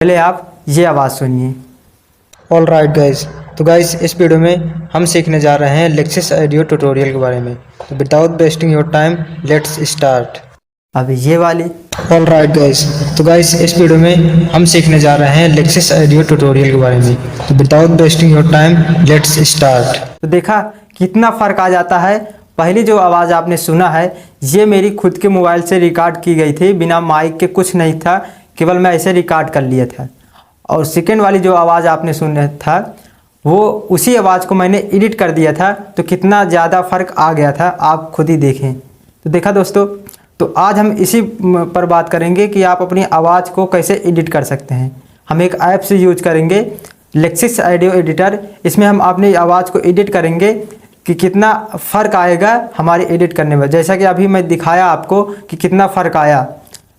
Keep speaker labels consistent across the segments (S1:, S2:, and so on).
S1: पहले आप ये आवाज़ सुनिए।
S2: ऑल राइट गाइज, तो गाइज इस वीडियो में हम सीखने जा रहे हैं लेक्सिस ऑडियो ट्यूटोरियल के बारे में। तो without wasting your time let's start.
S1: अब ये वाली।
S2: ऑल राइट गाइज, तो गाइज इस वीडियो में हम सीखने जा रहे हैं लेक्सिस ऑडियो ट्यूटोरियल के बारे में। तो without wasting your time let's start.
S1: तो देखा कितना फ़र्क आ जाता है। पहली जो आवाज़ आपने सुना है ये मेरी खुद के मोबाइल से रिकॉर्ड की गई थी, बिना माइक के, कुछ नहीं था, केवल मैं ऐसे रिकॉर्ड कर लिया था। और सेकेंड वाली जो आवाज़ आपने सुना था वो उसी आवाज़ को मैंने एडिट कर दिया था, तो कितना ज़्यादा फ़र्क आ गया था आप खुद ही देखें। तो देखा दोस्तों, तो आज हम इसी पर बात करेंगे कि आप अपनी आवाज़ को कैसे एडिट कर सकते हैं। हम एक ऐप से यूज करेंगे लेक्सिस ऑडियो एडिटर। इसमें हम अपनी आवाज़ को एडिट करेंगे कि कितना फ़र्क आएगा हमारे एडिट करने में। जैसा कि अभी मैं दिखाया आपको कि कितना फ़र्क आया।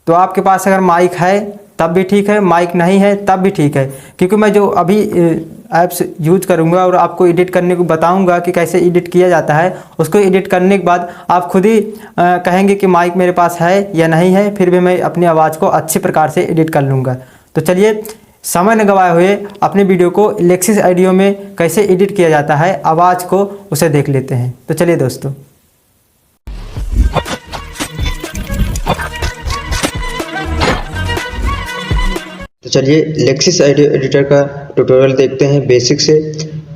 S1: तो आपके पास अगर माइक है तब भी ठीक है, माइक नहीं है तब भी ठीक है, क्योंकि मैं जो अभी ऐप्स यूज करूँगा और आपको एडिट करने को बताऊँगा कि कैसे एडिट किया जाता है। उसको एडिट करने के बाद आप खुद ही कहेंगे कि माइक मेरे पास है या नहीं है, फिर भी मैं अपनी आवाज़ को अच्छे प्रकार से एडिट कर लूँगा। तो चलिए समय न गवाए हुए अपने वीडियो को लेक्सिस ऑडियो में कैसे एडिट किया जाता है आवाज़ को, उसे देख लेते हैं। तो चलिए दोस्तों,
S2: तो चलिए लेक्सिस ऑडियो एडिटर का ट्यूटोरियल देखते हैं बेसिक से।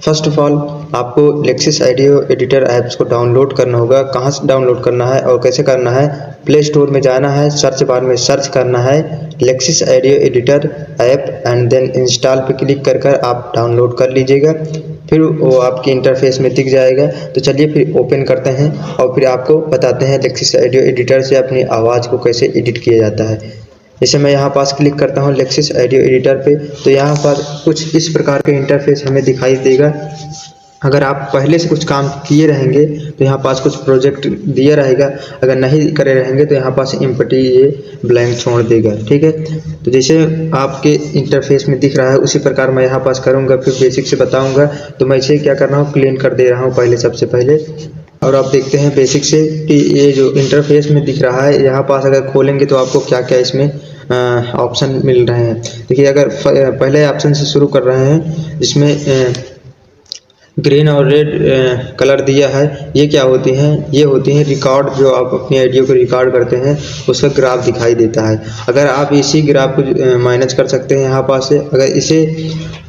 S2: फर्स्ट ऑफ ऑल आपको लेक्सिस ऑडियो एडिटर ऐप्स को डाउनलोड करना होगा। कहाँ से डाउनलोड करना है और कैसे करना है? प्ले स्टोर में जाना है, सर्च बार में सर्च करना है Lexis audio editor app and then install पे क्लिक कर कर आप डाउनलोड कर लीजिएगा। फिर वो आपकी इंटरफेस में दिख जाएगा। तो चलिए फिर ओपन करते हैं और फिर आपको बताते हैं लेक्सिस ऑडियो एडिटर से अपनी आवाज़ को कैसे एडिट किया जाता है। जैसे मैं यहाँ पास क्लिक करता हूँ लेक्सिस ऑडियो एडिटर पे, तो यहाँ पर कुछ इस प्रकार का इंटरफेस हमें दिखाई देगा। अगर आप पहले से कुछ काम किए रहेंगे तो यहाँ पास कुछ प्रोजेक्ट दिया रहेगा, अगर नहीं करे रहेंगे तो यहाँ पास एम्प्टी ये ब्लैंक छोड़ देगा। ठीक है, तो जैसे आपके इंटरफेस में दिख रहा है उसी प्रकार मैं यहाँ पास करूँगा, फिर बेसिक से बताऊँगा। तो मैं इसे क्या कर रहा हूँ, क्लीन कर दे रहा हूँ पहले, सबसे पहले। और आप देखते हैं बेसिक से कि ये जो इंटरफेस में दिख रहा है, यहाँ पास अगर खोलेंगे तो आपको क्या क्या इसमें ऑप्शन मिल रहे हैं। देखिए, अगर पहले ऑप्शन से शुरू कर रहे हैं जिसमें ग्रीन और रेड कलर दिया है, ये क्या होती हैं? ये होती हैं रिकॉर्ड। जो आप अपनी ऑडियो को रिकॉर्ड करते हैं उसका ग्राफ दिखाई देता है। अगर आप इसी ग्राफ को मैनेज कर सकते हैं यहाँ पास से, अगर इसे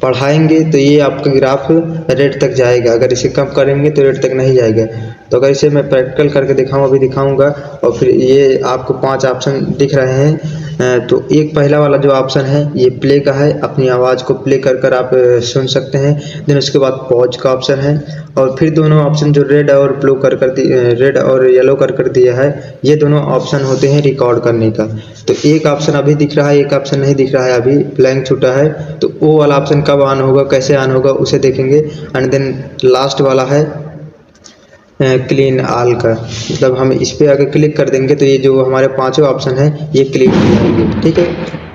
S2: बढ़ाएंगे तो ये आपका ग्राफ रेड तक जाएगा, अगर इसे कम करेंगे तो रेड तक नहीं जाएगा। तो अगर इसे मैं प्रैक्टिकल करके दिखाऊँ, अभी दिखाऊँगा। और फिर ये आपको 5 ऑप्शन दिख रहे हैं। तो एक पहला वाला जो ऑप्शन है ये प्ले का है, अपनी आवाज़ को प्ले कर कर आप सुन सकते हैं। देन उसके बाद पॉज का ऑप्शन है। और फिर दोनों ऑप्शन जो रेड और ब्लू रेड और येलो कर दिया है, ये दोनों ऑप्शन होते हैं रिकॉर्ड करने का। तो एक ऑप्शन अभी दिख रहा है, एक ऑप्शन नहीं दिख रहा है, अभी ब्लैंक छूटा है। तो वो वाला ऑप्शन कब ऑन होगा, कैसे ऑन होगा, उसे देखेंगे। एंड देन लास्ट वाला है क्लीन आल का, मतलब हम इस पे अगर क्लिक कर देंगे तो ये जो हमारे 5 ऑप्शन है ये क्लिक हो जाएंगे। ठीक है,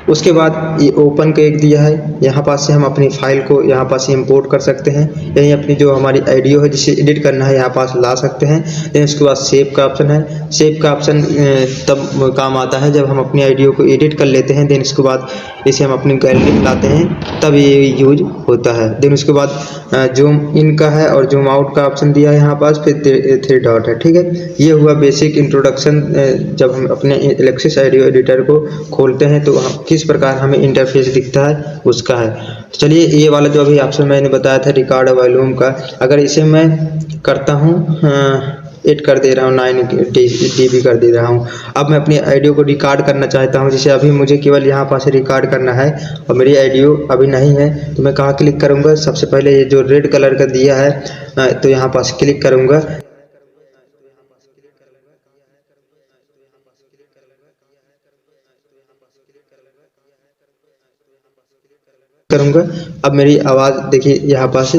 S2: उसके बाद ये ओपन का एक दिया है, यहाँ पास से हम अपनी फाइल को यहाँ पास से इंपोर्ट कर सकते हैं। यहीं अपनी जो हमारी ऑडियो है जिसे एडिट करना है यहाँ पास ला सकते हैं। देन उसके बाद सेव का ऑप्शन है। सेव का ऑप्शन तब काम आता है जब हम अपनी ऑडियो को एडिट कर लेते हैं। देन उसके बाद इसे हम अपनी गैलरी में लाते हैं, तब ये यूज होता है। देन उसके बाद जूम इन का है और जूम आउट का ऑप्शन दिया है यहाँ पास, फिर 3 डॉट है। ठीक है, ये हुआ बेसिक इंट्रोडक्शन। जब हम अपने लेक्सिस ऑडियो एडिटर को खोलते हैं तो किस प्रकार हमें इंटरफेस दिखता है उसका है। तो चलिए, ये वाला जो अभी ऑप्शन मैंने बताया था रिकॉर्ड वॉल्यूम का, अगर इसे मैं करता हूँ 8 कर दे रहा हूँ, 9 dB कर दे रहा हूँ। अब मैं अपनी ऑडियो को रिकॉर्ड करना चाहता हूँ, जैसे अभी मुझे केवल यहाँ पास रिकॉर्ड करना है और मेरी ऑडियो अभी नहीं है। तो मैं कहाँ क्लिक करूँगा? सबसे पहले ये जो रेड कलर का दिया है तो यहाँ पास क्लिक करूँगा। अब मेरी आवाज़ देखिए यहाँ पास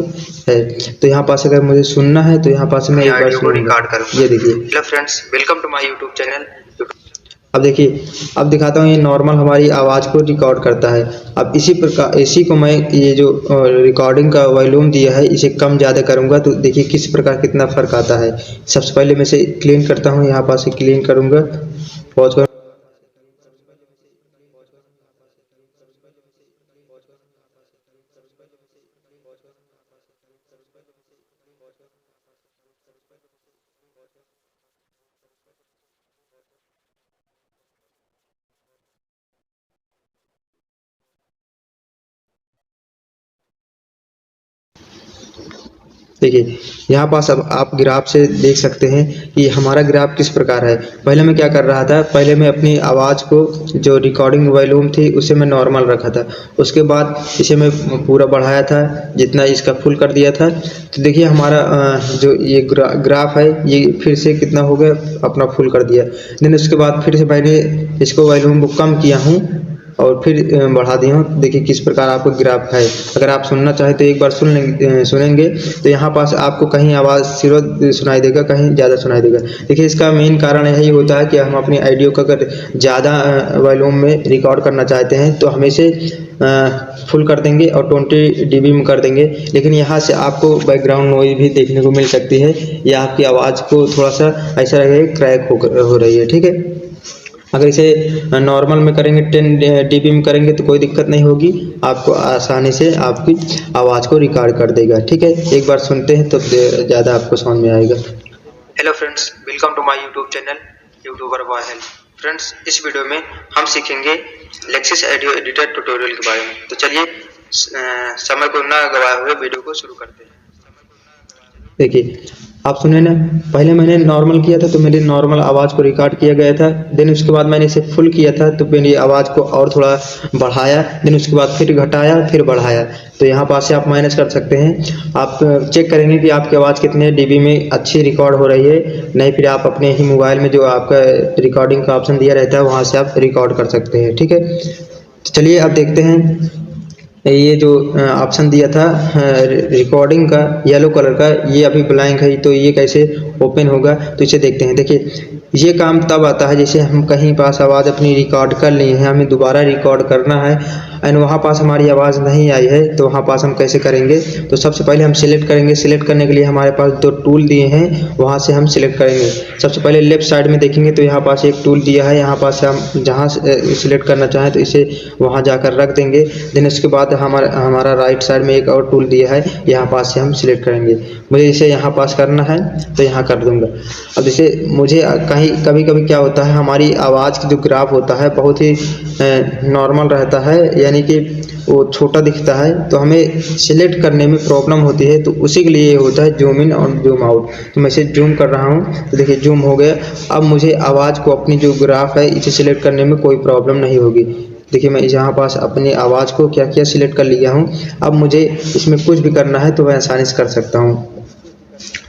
S2: है। तो यहाँ पास अगर मुझे सुनना है तो यहाँ पास मैं एक बार रिकॉर्ड करूँगा। ये देखिए, hello friends, welcome to my YouTube channel. अब देखिए, अब दिखाता हूँ, ये नॉर्मल हमारी आवाज़ को रिकॉर्ड करता है। अब इसी प्रकार इसी को मैं ये जो रिकॉर्डिंग का वॉल्यूम दिया है इसे कम ज़्यादा करूँगा, तो देखिए किस प्रकार कितना फ़र्क आता है। सबसे पहले मैं इसे क्लीन करता हूँ, यहाँ पास से क्लीन करूँगा, पॉज देखिए यहाँ पास अब आप ग्राफ से देख सकते हैं कि हमारा ग्राफ किस प्रकार है। पहले मैं क्या कर रहा था, पहले मैं अपनी आवाज़ को जो रिकॉर्डिंग वॉल्यूम थी उसे मैं नॉर्मल रखा था, उसके बाद इसे मैं पूरा बढ़ाया था, जितना इसका फुल कर दिया था। तो देखिए हमारा जो ये ग्राफ है ये फिर से कितना हो गया, अपना फुल कर दिया। देन उसके बाद फिर से मैंने इसको वॉल्यूम को कम किया हूँ और फिर बढ़ा दिया हूँ। देखिए किस प्रकार आपको ग्राफ है। अगर आप सुनना चाहें तो एक बार सुनेंगे तो यहाँ पास आपको कहीं आवाज़ जीरो सुनाई देगा, कहीं ज़्यादा सुनाई देगा। देखिए इसका मेन कारण यही होता है कि हम अपनी ऑडियो को अगर ज़्यादा वॉल्यूम में रिकॉर्ड करना चाहते हैं तो हम इसे फुल कर देंगे और 20 dB में कर देंगे, लेकिन यहाँ से आपको बैकग्राउंड नॉइज भी देखने को मिल सकती है या आपकी आवाज़ को थोड़ा सा ऐसा लगेगा क्रैक हो रही है। ठीक है, अगर इसे नॉर्मल में करेंगे 10 dB में करेंगे तो कोई दिक्कत नहीं होगी, आपको आसानी से आपकी आवाज़ को रिकॉर्ड कर देगा। ठीक है, एक बार सुनते हैं तो ज़्यादा आपको समझ में आएगा। Hello friends, welcome to my YouTube channel YouTuber boy health. Friends, इस वीडियो में हम सीखेंगे लेक्सिस ऑडियो एडिटर ट्यूटोरियल के बारे में। तो चलिए समय को ना गवाए हुए वीडियो को शुरू करते हैं। देखिए आप सुने ना, पहले मैंने नॉर्मल किया था तो मेरी नॉर्मल आवाज़ को रिकॉर्ड किया गया था। देन उसके बाद मैंने इसे फुल किया था तो मेरी आवाज़ को और थोड़ा बढ़ाया। देन उसके बाद फिर घटाया फिर बढ़ाया। तो यहाँ पास से आप मैनेज कर सकते हैं। आप चेक करेंगे कि आपकी आवाज़ कितने dB में अच्छी रिकॉर्ड हो रही है, नहीं फिर आप अपने ही मोबाइल में जो आपका रिकॉर्डिंग का ऑप्शन दिया रहता है वहाँ से आप रिकॉर्ड कर सकते हैं। ठीक है, तो चलिए अब देखते हैं ये जो ऑप्शन दिया था रिकॉर्डिंग का येलो कलर का, ये अभी ब्लैंक है, तो ये कैसे ओपन होगा तो इसे देखते हैं। देखिए ये काम तब आता है जैसे हम कहीं पास आवाज़ अपनी रिकॉर्ड कर ली है, हमें दोबारा रिकॉर्ड करना है एंड वहाँ पास हमारी आवाज़ नहीं आई है, तो वहाँ पास हम कैसे करेंगे। तो सबसे पहले हम सिलेक्ट करेंगे। सिलेक्ट करने के लिए हमारे पास दो टूल दिए हैं, वहाँ से हम सिलेक्ट करेंगे। सबसे पहले लेफ्ट साइड में देखेंगे तो यहाँ पास एक टूल दिया है, यहाँ पास से हम जहाँ सिलेक्ट करना चाहें तो इसे वहाँ जाकर रख देंगे। देन उसके बाद हमारा राइट साइड में एक और टूल दिया है, यहाँ पास से हम सिलेक्ट करेंगे। मुझे इसे यहाँ पास करना है तो यहाँ कर दूँगा। अब जैसे मुझे कभी कभी क्या होता है, हमारी आवाज़ की जो ग्राफ होता है बहुत ही नॉर्मल रहता है, यानी कि वो छोटा दिखता है, तो हमें सिलेक्ट करने में प्रॉब्लम होती है। तो उसी के लिए ये होता है जूम इन और जूम आउट। तो मैं इसे जूम कर रहा हूँ तो देखिए जूम हो गया। अब मुझे आवाज़ को अपनी जो ग्राफ है इसे सिलेक्ट करने में कोई प्रॉब्लम नहीं होगी। देखिए मैं यहाँ पास अपनी आवाज़ को क्या क्या सिलेक्ट कर लिया हूँ। अब मुझे इसमें कुछ भी करना है तो मैं आसानी से कर सकता हूँ।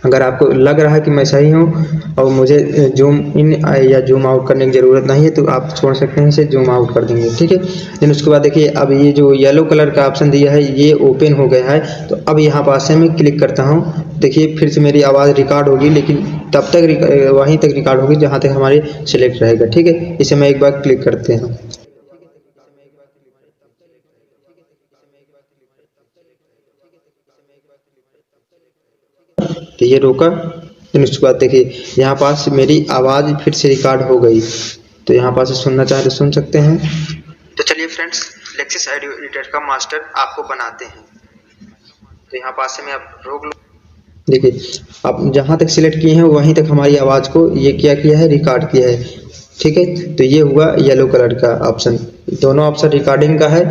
S2: अगर आपको लग रहा है कि मैं सही हूँ और मुझे जूम इन या जूम आउट करने की ज़रूरत नहीं है तो आप छोड़ सकते हैं, इसे जूम आउट कर देंगे। ठीक है, देन उसके बाद देखिए अब ये जो येलो कलर का ऑप्शन दिया है ये ओपन हो गया है। तो अब यहाँ पास से मैं क्लिक करता हूँ, देखिए फिर से मेरी आवाज़ रिकॉर्ड होगी, लेकिन तब तक वहीं तक रिकॉर्ड होगी जहाँ तक हमारे सिलेक्ट रहेगा। ठीक है, इसे मैं एक बार क्लिक करते हैं। तो ये रोका। फिर उसके बाद देखिए यहाँ पास मेरी आवाज़ फिर से रिकॉर्ड हो गई। तो यहाँ पास सुनना चाहे तो सुन सकते हैं। तो चलिए फ्रेंड्स, लेक्सिस ऑडियो एडिटर का मास्टर आपको बनाते हैं। तो यहाँ पास से मैं आप रोक लो। देखिए आप जहाँ तक सिलेक्ट किए हैं वहीं तक हमारी आवाज़ को ये क्या किया है, रिकॉर्ड किया है। ठीक है, तो ये हुआ येलो कलर का ऑप्शन। दोनों ऑप्शन रिकॉर्डिंग का है।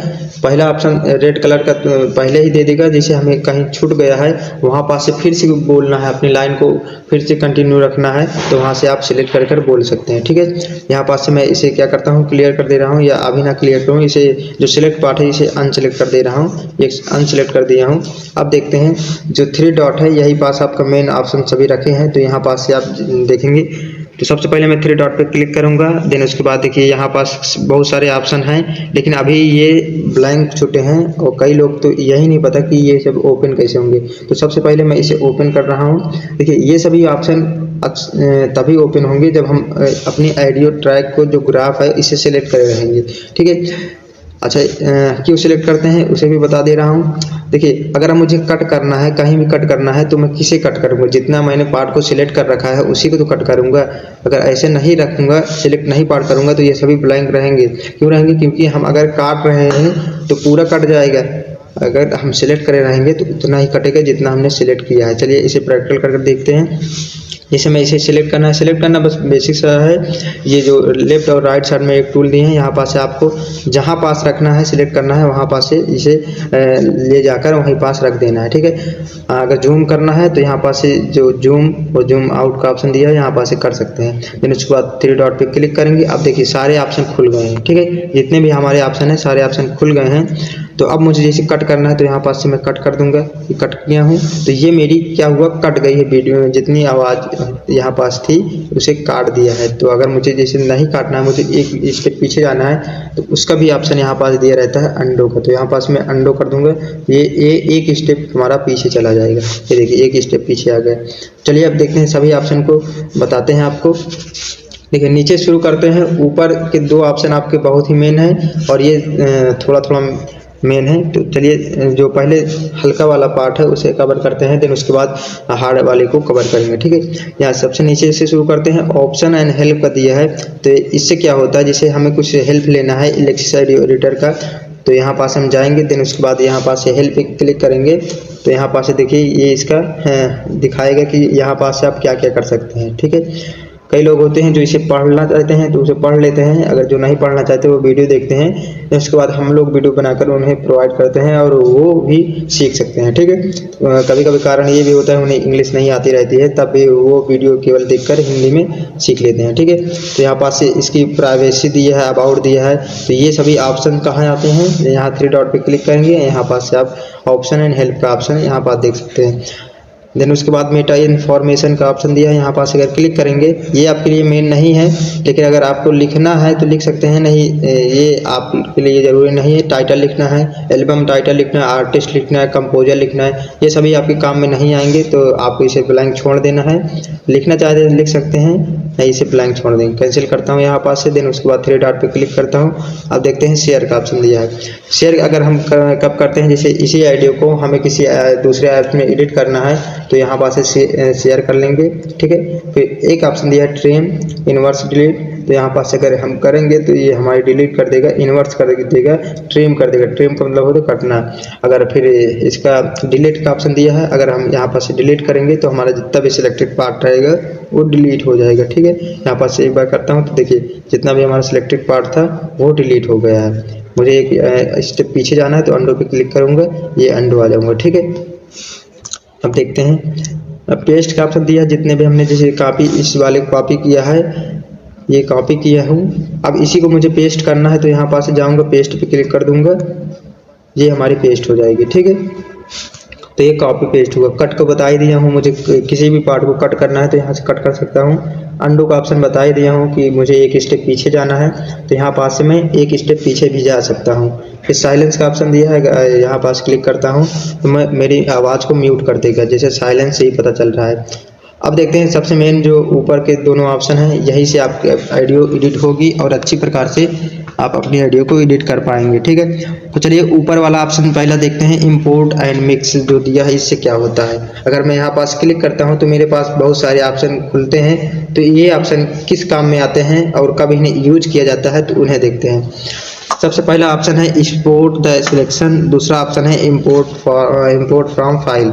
S2: पहला ऑप्शन रेड कलर का पहले ही दे देगा, जैसे हमें कहीं छूट गया है वहाँ पास से फिर से बोलना है, अपनी लाइन को फिर से कंटिन्यू रखना है तो वहाँ से आप सिलेक्ट कर बोल सकते हैं। ठीक है, यहाँ पास से मैं इसे क्या करता हूँ, क्लियर कर दे रहा हूँ, या अभी ना क्लियर करूँ, इसे जो सिलेक्ट पार्ट है इसे अनसेलेक्ट कर दे रहा हूँ। ये अनसेलेक्ट कर दिया हूँ। अब देखते हैं जो 3 डॉट है यही पास आपका मेन ऑप्शन सभी रखे हैं, तो यहाँ पास से आप देखेंगे। तो सबसे पहले मैं 3 डॉट पे क्लिक करूंगा। देन उसके बाद देखिए यहाँ पास बहुत सारे ऑप्शन हैं, लेकिन अभी ये ब्लैंक छूटे हैं और कई लोग तो यही नहीं पता कि ये सब ओपन कैसे होंगे। तो सबसे पहले मैं इसे ओपन कर रहा हूँ। देखिए ये सभी ऑप्शन तभी ओपन होंगे जब हम अपनी ऑडियो ट्रैक को जो ग्राफ है इसे सिलेक्ट कर रहेंगे। ठीक है, अच्छा क्यों सिलेक्ट करते हैं उसे भी बता दे रहा हूँ। देखिए अगर मुझे कट करना है, कहीं भी कट करना है, तो मैं किसे कट करूँगा, जितना मैंने पार्ट को सिलेक्ट कर रखा है उसी को तो कट करूँगा। अगर ऐसे नहीं रखूँगा, सिलेक्ट नहीं पार्ट करूँगा, तो ये सभी ब्लैंक रहेंगे। क्यों रहेंगे? क्योंकि हम अगर काट रहे हैं तो पूरा कट जाएगा। अगर हम सिलेक्ट करे रहेंगे तो उतना ही कटेगा जितना हमने सिलेक्ट किया है। चलिए इसे प्रैक्टिकल करके देखते हैं। जैसे मैं इसे सिलेक्ट करना बस बेसिक सा है। ये जो लेफ्ट और राइट साइड में एक टूल दिए हैं, यहाँ पास से आपको जहाँ पास रखना है, सिलेक्ट करना है, वहाँ पास से इसे ले जाकर वहीं पास रख देना है, ठीक है। अगर जूम करना है तो यहाँ पास से जो जूम और जूम आउट का ऑप्शन दिया है, यहाँ पास से कर सकते हैं। फिर उसके बाद 3 डॉट पे क्लिक करेंगे। अब देखिए सारे ऑप्शन खुल गए हैं, ठीक है। जितने भी हमारे ऑप्शन हैं सारे ऑप्शन खुल गए हैं। तो अब मुझे जैसे कट करना है तो यहाँ पास से मैं कट कर दूंगा। ये कट किया हूँ तो ये मेरी क्या हुआ, कट गई है वीडियो में। जितनी आवाज़ यहाँ पास थी उसे काट दिया है। तो अगर मुझे जैसे नहीं काटना है, मुझे एक स्टेप पीछे जाना है, तो उसका भी ऑप्शन यहाँ पास दिया रहता है अंडो का। तो यहाँ पास मैं अंडो कर दूंगा। ये एक स्टेप हमारा पीछे चला जाएगा। ये देखिए एक स्टेप पीछे आ गया। चलिए अब देखते हैं, सभी ऑप्शन को बताते हैं आपको। देखिए नीचे शुरू करते हैं। ऊपर के 2 ऑप्शन आपके बहुत ही मेन है और ये थोड़ा थोड़ा मेन है। तो चलिए जो पहले हल्का वाला पार्ट है उसे कवर करते हैं, देन उसके बाद हार्ड वाले को कवर करेंगे, ठीक है। यहाँ सबसे नीचे से शुरू करते हैं। ऑप्शन एंड हेल्प का दिया है। तो इससे क्या होता है, जैसे हमें कुछ हेल्प लेना है एलेक्सिस ऑडियो एडिटर का, तो यहाँ पास हम जाएंगे, देन उसके बाद यहाँ पास से हेल्प पे क्लिक करेंगे। तो यहाँ पास से देखिए ये इसका दिखाएगा कि यहाँ पास से आप क्या क्या कर सकते हैं, ठीक है। कई लोग होते हैं जो इसे पढ़ना चाहते हैं तो उसे पढ़ लेते हैं। अगर जो नहीं पढ़ना चाहते वो वीडियो देखते हैं, तो उसके बाद हम लोग वीडियो बनाकर उन्हें प्रोवाइड करते हैं और वो भी सीख सकते हैं, ठीक है। कभी कभी कारण ये भी होता है उन्हें इंग्लिश नहीं आती रहती है, तब भी वो वीडियो केवल देखकर हिंदी में सीख लेते हैं, ठीक है। तो यहाँ पास से इसकी प्राइवेसी दिया है, अबाउट दिया है। तो ये सभी ऑप्शन कहाँ आते हैं, यहाँ 3 डॉट पे क्लिक करेंगे। यहाँ पास से आप ऑप्शन एंड हेल्प का ऑप्शन यहाँ पास देख सकते हैं। देन उसके बाद मेटा इन्फॉर्मेशन का ऑप्शन दिया है, यहाँ पास अगर क्लिक करेंगे, ये आपके लिए मेन नहीं है, लेकिन अगर आपको लिखना है तो लिख सकते हैं। नहीं ये आपके लिए ज़रूरी नहीं है। टाइटल लिखना है, एल्बम टाइटल लिखना है, आर्टिस्ट लिखना है, कंपोजर लिखना है, ये सभी आपके काम में नहीं आएंगे। तो आपको इसे ब्लैंक छोड़ देना है। लिखना चाहते हैं लिख सकते हैं, नहीं इसे ब्लैंक छोड़ देंगे। कैंसिल करता हूँ यहाँ पास से। देन उसके बाद 3 डॉट पे क्लिक करता हूँ। अब देखते हैं शेयर का ऑप्शन दिया है। शेयर अगर हम कब करते हैं, जैसे इसी ऑडियो को हमें किसी दूसरे ऐप में एडिट करना है तो यहाँ पास से शेयर कर लेंगे, ठीक है। फिर एक ऑप्शन दिया है ट्रिम इनवर्स डिलीट। तो यहाँ पास अगर हम करेंगे तो ये हमारी डिलीट कर देगा, इनवर्स कर देगा, ट्रिम कर देगा। ट्रिम का मतलब हो तो कटना। अगर फिर इसका डिलीट का ऑप्शन दिया है, अगर हम यहाँ पास से डिलीट करेंगे तो हमारा जितना भी सिलेक्टेड पार्ट रहेगा वो डिलीट हो जाएगा, ठीक है। यहाँ पास से एक बार करता हूँ तो देखिए जितना भी हमारा सिलेक्टेड पार्ट था वो डिलीट हो गया है। मुझे एक स्टेप पीछे जाना है तो अंडो पे क्लिक करूँगा, ये अंडो आ जाऊँगा, ठीक है। अब देखते हैं, अब पेस्ट का ऑप्शन दिया है। जितने भी हमने जैसे कॉपी इस वाले को कॉपी किया है, ये कॉपी किया हूँ। अब इसी को मुझे पेस्ट करना है तो यहाँ पास से जाऊँगा, पेस्ट पे क्लिक कर दूँगा, ये हमारी पेस्ट हो जाएगी, ठीक है। तो ये कॉपी पेस्ट हुआ। कट को बता ही दिया हूँ, मुझे किसी भी पार्ट को कट करना है तो यहाँ से कट कर सकता हूँ। अंडू का ऑप्शन बता ही दिया हूँ कि मुझे एक स्टेप पीछे जाना है तो यहाँ पास से मैं एक स्टेप पीछे भी जा सकता हूँ। फिर साइलेंस का ऑप्शन दिया है, यहाँ पास क्लिक करता हूँ तो मैं मेरी आवाज़ को म्यूट कर देगा, जैसे साइलेंस से ही पता चल रहा है। अब देखते हैं सबसे मेन जो ऊपर के दोनों ऑप्शन हैं, यहीं से आपकी ऑडियो एडिट होगी और अच्छी प्रकार से आप अपनी ऑडियो को एडिट कर पाएंगे, ठीक है। तो चलिए ऊपर वाला ऑप्शन पहला देखते हैं, इंपोर्ट एंड मिक्स जो दिया है, इससे क्या होता है। अगर मैं यहाँ पास क्लिक करता हूँ तो मेरे पास बहुत सारे ऑप्शन खुलते हैं। तो ये ऑप्शन किस काम में आते हैं और कब इन्हें यूज किया जाता है तो उन्हें देखते हैं। सबसे पहला ऑप्शन है एक्सपोर्ट द सिलेक्शन, दूसरा ऑप्शन है इंपोर्ट फ्रॉम फाइल।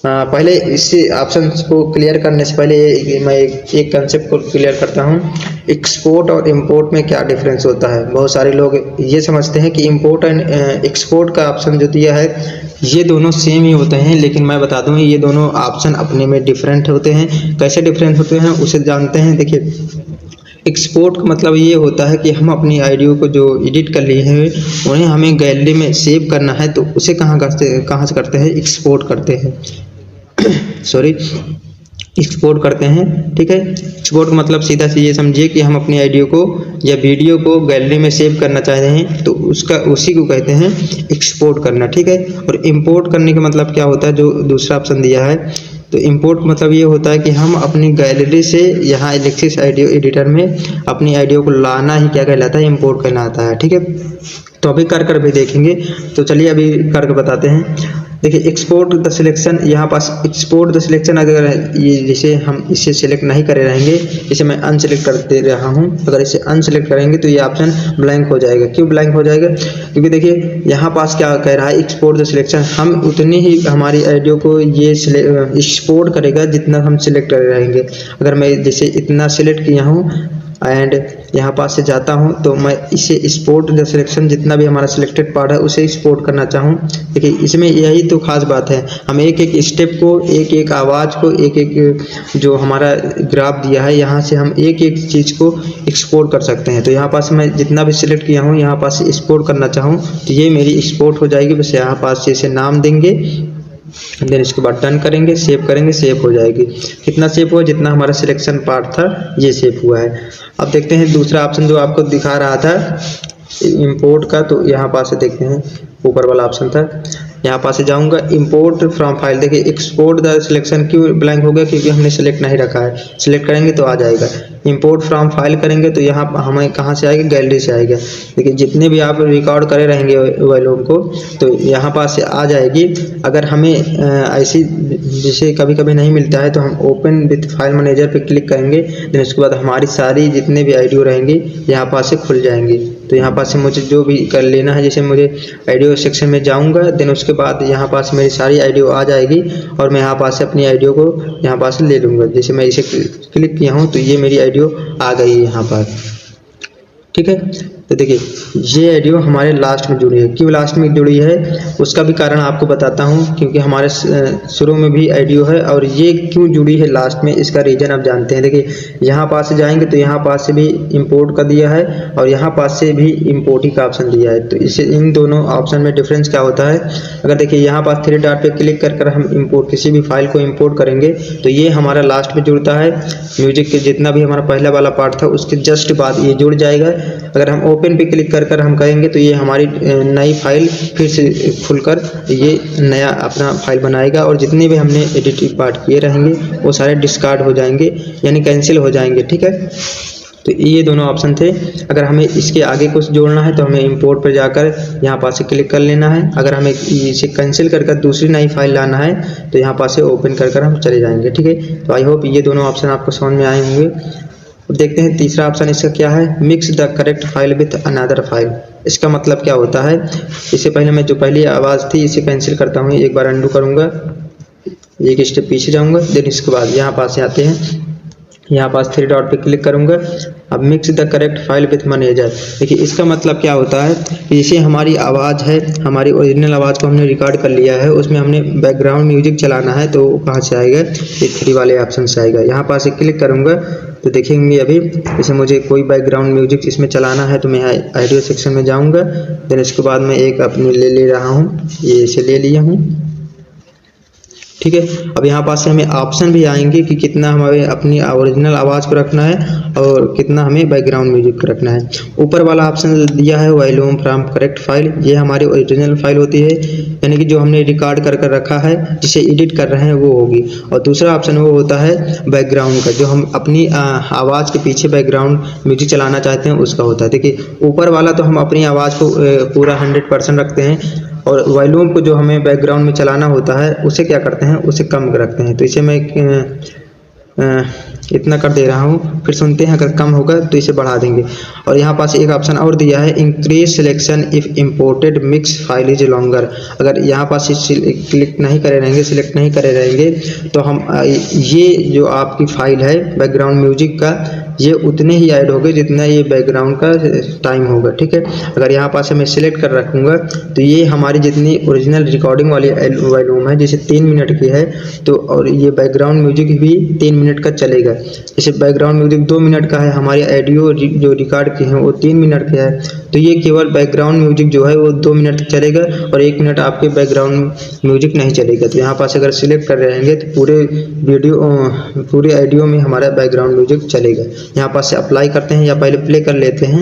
S2: पहले इस ऑप्शन को क्लियर करने से पहले मैं एक कंसेप्ट को क्लियर करता हूँ। एक्सपोर्ट और इंपोर्ट में क्या डिफरेंस होता है। बहुत सारे लोग ये समझते हैं कि इंपोर्ट एंड एक्सपोर्ट का ऑप्शन जो दिया है ये दोनों सेम ही होते हैं, लेकिन मैं बता दूँ ये दोनों ऑप्शन अपने में डिफरेंट होते हैं। कैसे डिफरेंट होते हैं उसे जानते हैं। देखिए एक्सपोर्ट का मतलब ये होता है कि हम अपनी ऑडियो को जो एडिट कर लिए हैं उन्हें हमें गैलरी में सेव करना है, तो उसे कहाँ से करते हैं, एक्सपोर्ट करते हैं सॉरी एक्सपोर्ट करते हैं, ठीक है। एक्सपोर्ट का मतलब सीधा से ये समझिए कि हम अपनी ऑडियो को या वीडियो को गैलरी में सेव करना चाहते हैं तो उसी को कहते हैं एक्सपोर्ट करना, ठीक है। और इंपोर्ट करने का मतलब क्या होता है, जो दूसरा ऑप्शन दिया है, तो इंपोर्ट मतलब ये होता है कि हम अपनी गैलरी से यहाँ एलेक्सिस ऑडियो एडिटर में अपनी ऑडियो को लाना ही क्या कहलाता है, इंपोर्ट कहलाता है, ठीक है। तो अभी कर भी देखेंगे। तो चलिए अभी करके बताते हैं। देखिए एक्सपोर्ट द सिलेक्शन, यहाँ पास एक्सपोर्ट द सिलेक्शन अगर ये जैसे हम इसे सिलेक्ट नहीं करे रहेंगे, इसे मैं अनसेलेक्ट कर दे रहा हूँ, अगर इसे अनसेलेक्ट करेंगे तो ये ऑप्शन ब्लैंक हो जाएगा। क्यों ब्लैंक हो जाएगा? क्योंकि देखिए यहाँ पास क्या कह रहा है, एक्सपोर्ट द सिलेक्शन, हम उतनी ही हमारी ऑडियो को ये एक्सपोर्ट करेगा जितना हम सिलेक्ट कर रहेंगे। अगर मैं जैसे इतना सिलेक्ट किया हूँ एंड यहाँ पास से जाता हूँ तो मैं इसे एक्सपोर्ट द सिलेक्शन जितना भी हमारा सिलेक्टेड पार्ट है उसे एक्सपोर्ट करना चाहूँ। देखिए इसमें यही तो खास बात है, हम एक एक स्टेप को, एक एक आवाज़ को, एक एक जो हमारा ग्राफ दिया है यहाँ से हम एक एक चीज़ को एक्सपोर्ट कर सकते हैं। तो यहाँ पास मैं जितना भी सिलेक्ट किया हूँ यहाँ पास से एक्सपोर्ट करना चाहूँ तो ये मेरी एक्सपोर्ट हो जाएगी। बस यहाँ पास से इसे नाम देंगे, देन इसके बाद डन करेंगे, सेव करेंगे, सेव हो जाएगी। कितना सेव हुआ? जितना हमारा सिलेक्शन पार्ट था ये सेव हुआ है। अब देखते हैं दूसरा ऑप्शन जो आपको दिखा रहा था इंपोर्ट का, तो यहाँ पास से देखते हैं ऊपर वाला ऑप्शन था, यहाँ पास से जाऊंगा इंपोर्ट फ्रॉम फाइल। देखिए एक्सपोर्ट द सिलेक्शन क्यों ब्लैंक हो गया? क्योंकि हमने सेलेक्ट नहीं रखा है। सिलेक्ट करेंगे तो आ जाएगा। इंपोर्ट फ्रॉम फाइल करेंगे तो यहाँ हमें कहाँ से आएगा? गैलरी से आएगा। देखिए जितने भी आप रिकॉर्ड करे रहेंगे वॉल्यूम को तो यहाँ पास से आ जाएगी। अगर हमें ऐसी जैसे कभी कभी नहीं मिलता है तो हम ओपन विथ फाइल मैनेजर पे क्लिक करेंगे, देन उसके बाद हमारी सारी जितने भी ऑडियो रहेंगी यहाँ पास से खुल जाएंगी। तो यहाँ पास से मुझे जो भी कर लेना है, जैसे मुझे ऑडियो सेक्शन में जाऊँगा, देन उसके बाद यहाँ पास मेरी सारी ऑडियो आ जाएगी और मैं यहाँ पास से अपनी ऑडियो को यहाँ पास से ले लूँगा। जैसे मैं इसे क्लिक किया हूँ तो ये मेरी ऑडियो आ गई है यहाँ पर, ठीक है। तो देखिए ये ऑडियो हमारे लास्ट में जुड़ी है। क्यों लास्ट में जुड़ी है उसका भी कारण आपको बताता हूँ, क्योंकि हमारे शुरू में भी ऑडियो है और ये क्यों जुड़ी है लास्ट में, इसका रीज़न आप जानते हैं। देखिए यहाँ पास से जाएंगे तो यहाँ पास से भी इंपोर्ट का दिया है और यहाँ पास से भी इंपोर्ट ही का ऑप्शन दिया है। तो इससे इन दोनों ऑप्शन में डिफरेंस क्या होता है? अगर देखिए यहाँ पास 3 डॉट पे क्लिक कर हम इंपोर्ट किसी भी फाइल को इंपोर्ट करेंगे तो ये हमारा लास्ट में जुड़ता है। म्यूजिक के जितना भी हमारा पहला वाला पार्ट था उसके जस्ट बाद ये जुड़ जाएगा। अगर हम ओपन पे क्लिक कर हम करेंगे तो ये हमारी नई फाइल फिर से खुलकर ये नया अपना फाइल बनाएगा और जितने भी हमने एडिटिंग पार्ट किए रहेंगे वो सारे डिस्कार्ड हो जाएंगे, यानी कैंसिल हो जाएंगे, ठीक है। तो ये दोनों ऑप्शन थे। अगर हमें इसके आगे कुछ जोड़ना है तो हमें इंपोर्ट पर जाकर यहाँ पास से क्लिक कर लेना है। अगर हमें इसे कैंसिल कर दूसरी नई फाइल लाना है तो यहाँ पास से ओपन कर हम चले जाएंगे, ठीक है। तो आई होप ये दोनों ऑप्शन आपको समझ में आए होंगे। अब देखते हैं तीसरा ऑप्शन इसका क्या है, mix the correct file with another file. इसका मतलब क्या होता है? इससे पहले मैं जो पहली आवाज़ थी इसे कैंसिल करता हूँ, एक बार अंडू करूँगा, एक स्टेप पीछे जाऊँगा, देन इसके बाद यहाँ पास आते हैं, यहाँ पास 3 डॉट पे क्लिक करूँगा। अब mix the correct file with manager. देखिए इसका मतलब क्या होता है कि जैसे हमारी आवाज़ है, हमारी ओरिजिनल आवाज़ को हमने रिकॉर्ड कर लिया है, उसमें हमने बैकग्राउंड म्यूजिक चलाना है तो कहाँ से आएगा? ये 3 वाले ऑप्शन से आएगा। यहाँ पास क्लिक करूँगा तो देखेंगे अभी जैसे मुझे कोई बैकग्राउंड म्यूजिक इसमें चलाना है तो मैं ऑडियो सेक्शन में जाऊँगा, देन इसके बाद मैं एक अपनी ले रहा हूँ, ये इसे ले लिया हूँ, ठीक है। अब यहाँ पास से हमें ऑप्शन भी आएंगे कि कितना हमें अपनी ओरिजिनल आवाज़ को रखना है और कितना हमें बैकग्राउंड म्यूजिक को रखना है। ऊपर वाला ऑप्शन दिया है वॉल्यूम फ्रॉम करेक्ट फाइल, ये हमारी ओरिजिनल फाइल होती है, यानी कि जो हमने रिकॉर्ड कर रखा है जिसे एडिट कर रहे हैं वो होगी। और दूसरा ऑप्शन वो होता है बैकग्राउंड का, जो हम अपनी आवाज़ के पीछे बैकग्राउंड म्यूजिक चलाना चाहते हैं उसका होता है। देखिए ऊपर वाला तो हम अपनी आवाज़ को पूरा 100% रखते हैं और वॉल्यूम को जो हमें बैकग्राउंड में चलाना होता है उसे क्या करते हैं, उसे कम रखते हैं। तो इसे मैं इतना कर दे रहा हूँ, फिर सुनते हैं, अगर कम होगा तो इसे बढ़ा देंगे। और यहाँ पास एक ऑप्शन और दिया है increase selection if imported mix file is longer. अगर यहाँ पास क्लिक नहीं करे रहेंगे, सिलेक्ट नहीं करे रहेंगे तो हम ये जो आपकी फाइल है बैकग्राउंड म्यूजिक का ये उतने ही ऐड होंगे जितना ये बैकग्राउंड का टाइम होगा, ठीक है। अगर यहाँ पास मैं सिलेक्ट कर रखूँगा तो ये हमारी जितनी ओरिजिनल रिकॉर्डिंग वाली वॉल्यूम है जैसे 3 मिनट की है तो और ये बैकग्राउंड म्यूजिक भी 3 मिनट का चलेगा। जैसे बैकग्राउंड म्यूजिक 2 मिनट का है, हमारी ऑडियो जो रिकॉर्ड की है वो 3 मिनट का है, तो ये केवल बैकग्राउंड म्यूजिक जो है वो 2 मिनट तक चलेगा और 1 मिनट आपके बैकग्राउंड म्यूजिक नहीं चलेगा। तो यहाँ पास अगर सिलेक्ट कर रहेंगे तो पूरे पूरे ऑडियो में हमारा बैकग्राउंड म्यूजिक चलेगा। यहाँ पास से अप्लाई करते हैं या पहले प्ले कर लेते हैं।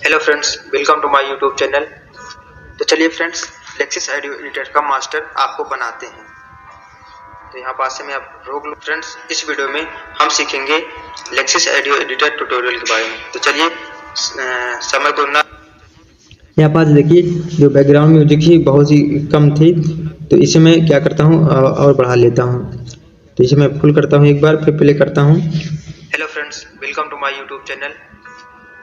S2: Hello friends, welcome to my YouTube channel. तो चलिए फ्रेंड्स लेक्सिस ऑडियो एडिटर का मास्टर आपको बनाते हैं। तो यहाँ पास से मैं आप रोक लूँ। फ्रेंड्स इस वीडियो में हम सीखेंगे लेक्सिस ऑडियो एडिटर ट्यूटोरियल के बारे में। तो चलिए समय को ना यहाँ पास देखिए जो बैकग्राउंड म्यूजिक ही बहुत ही कम थी, तो इसे मैं क्या करता हूँ और बढ़ा लेता हूँ। तो इसे मैं फुल करता हूँ, एक बार फिर प्ले करता हूँ। Hello friends, welcome to my YouTube channel.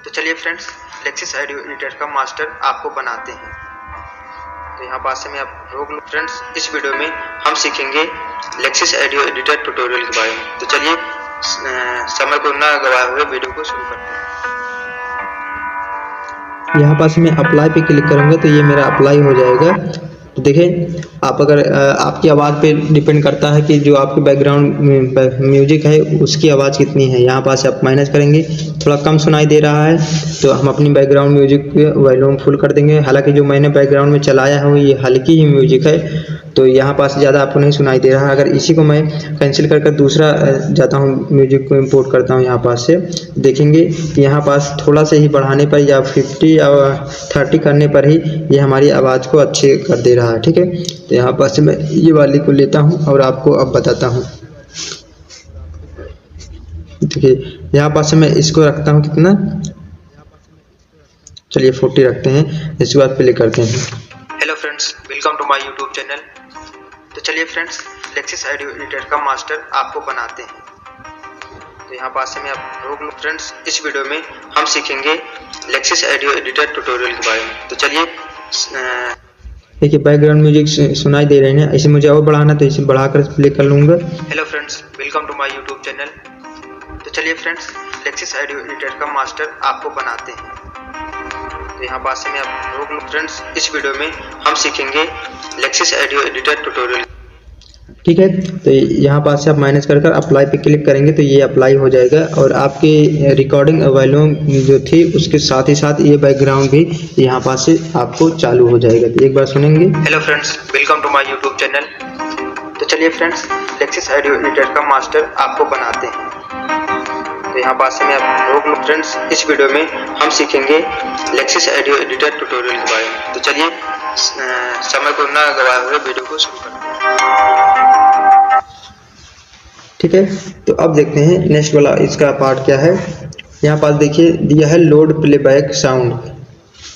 S2: तो चलिए फ्रेंड्स, लेक्सिस ऑडियो एडिटर का मास्टर आपको बनाते हैं। तो यहाँ पास से मैं आप रोक लूँ। फ्रेंड्स, इस वीडियो में हम सीखेंगे लेक्सिस ऑडियो एडिटर ट्यूटोरियल के बारे में। तो चलिए समय को ना गवाए हुए वीडियो को शुरू करते हैं। यहाँ पास मैं अप्लाई पे क्लिक करूँगा तो ये मेरा अप्लाई हो जाएगा। तो देखें, आप अगर आपकी आवाज़ पे डिपेंड करता है कि जो आपके बैकग्राउंड म्यूजिक है उसकी आवाज़ कितनी है। यहाँ पास आप माइनस करेंगे, थोड़ा कम सुनाई दे रहा है तो हम अपनी बैकग्राउंड म्यूजिक वॉल्यूम फुल कर देंगे। हालांकि जो मैंने बैकग्राउंड में चलाया है ये हल्की ही म्यूजिक है, तो यहाँ पास ज़्यादा आपको नहीं सुनाई दे रहा है। अगर इसी को मैं कैंसिल कर दूसरा जाता हूँ, म्यूजिक को इंपोर्ट करता हूँ यहाँ पास से, देखेंगे कि यहाँ पास थोड़ा से ही बढ़ाने पर या 50 या 30 करने पर ही ये हमारी आवाज़ को अच्छे कर दे रहा है। ठीक है, तो यहाँ पास से मैं ये वाली को लेता हूँ और आपको अब बताता हूँ। देखिए, यहाँ पास से मैं इसको रखता हूँ कितना, चलिए 40 रखते हैं। इसके बाद प्ले करते हैं। Hello friends, welcome to my YouTube channel. तो चलिए फ्रेंड्स, लेक्सिस ऑडियो एडिटर का मास्टर आपको बनाते हैं। तो यहाँ पास से मैं आप रोक लूँ। फ्रेंड्स, इस वीडियो में हम सीखेंगे लेक्सिस ऑडियो एडिटर ट्यूटोरियल के बारे में। तो चलिए देखिए, बैकग्राउंड म्यूजिक सुनाई दे रहे हैं, इसे मुझे और बढ़ाना तो इसे बढ़ाकर प्ले कर लूँगा। Hello friends, welcome to my YouTube channel. तो चलिए फ्रेंड्स, लेक्सिस ऑडियो एडिटर का मास्टर आपको बनाते हैं। तो यहाँ पास से मैं आप रोक लूँ। फ्रेंड्स, इस वीडियो में हम सीखेंगे लेक्सिस ऑडियो एडिटर ट्यूटोरियल। ठीक है, तो यहाँ पास से आप माइनस कर अप्लाई पे क्लिक करेंगे तो ये अप्लाई हो जाएगा और आपकी रिकॉर्डिंग वॉल्यूम जो थी उसके साथ ही साथ ये बैकग्राउंड भी यहाँ पास से आपको चालू हो जाएगा। तो एक बार सुनेंगे। Hello friends, welcome to my YouTube channel. तो चलिए फ्रेंड्स, लेक्सिस ऑडियो एडिटर का मास्टर आपको बनाते हैं। तो यहाँ पास से मैं आप रोक लूँ। फ्रेंड्स, इस वीडियो में हम सीखेंगे लेक्सिस ऑडियो एडिटर ट्यूटोरियल के बारे में। तो चलिए समय को ना गवाए हुए वीडियो को शुरू करते हैं। ठीक है, तो अब देखते हैं नेक्स्ट वाला इसका पार्ट क्या है। यहाँ पास देखिए दिया है लोड प्लेबैक साउंड।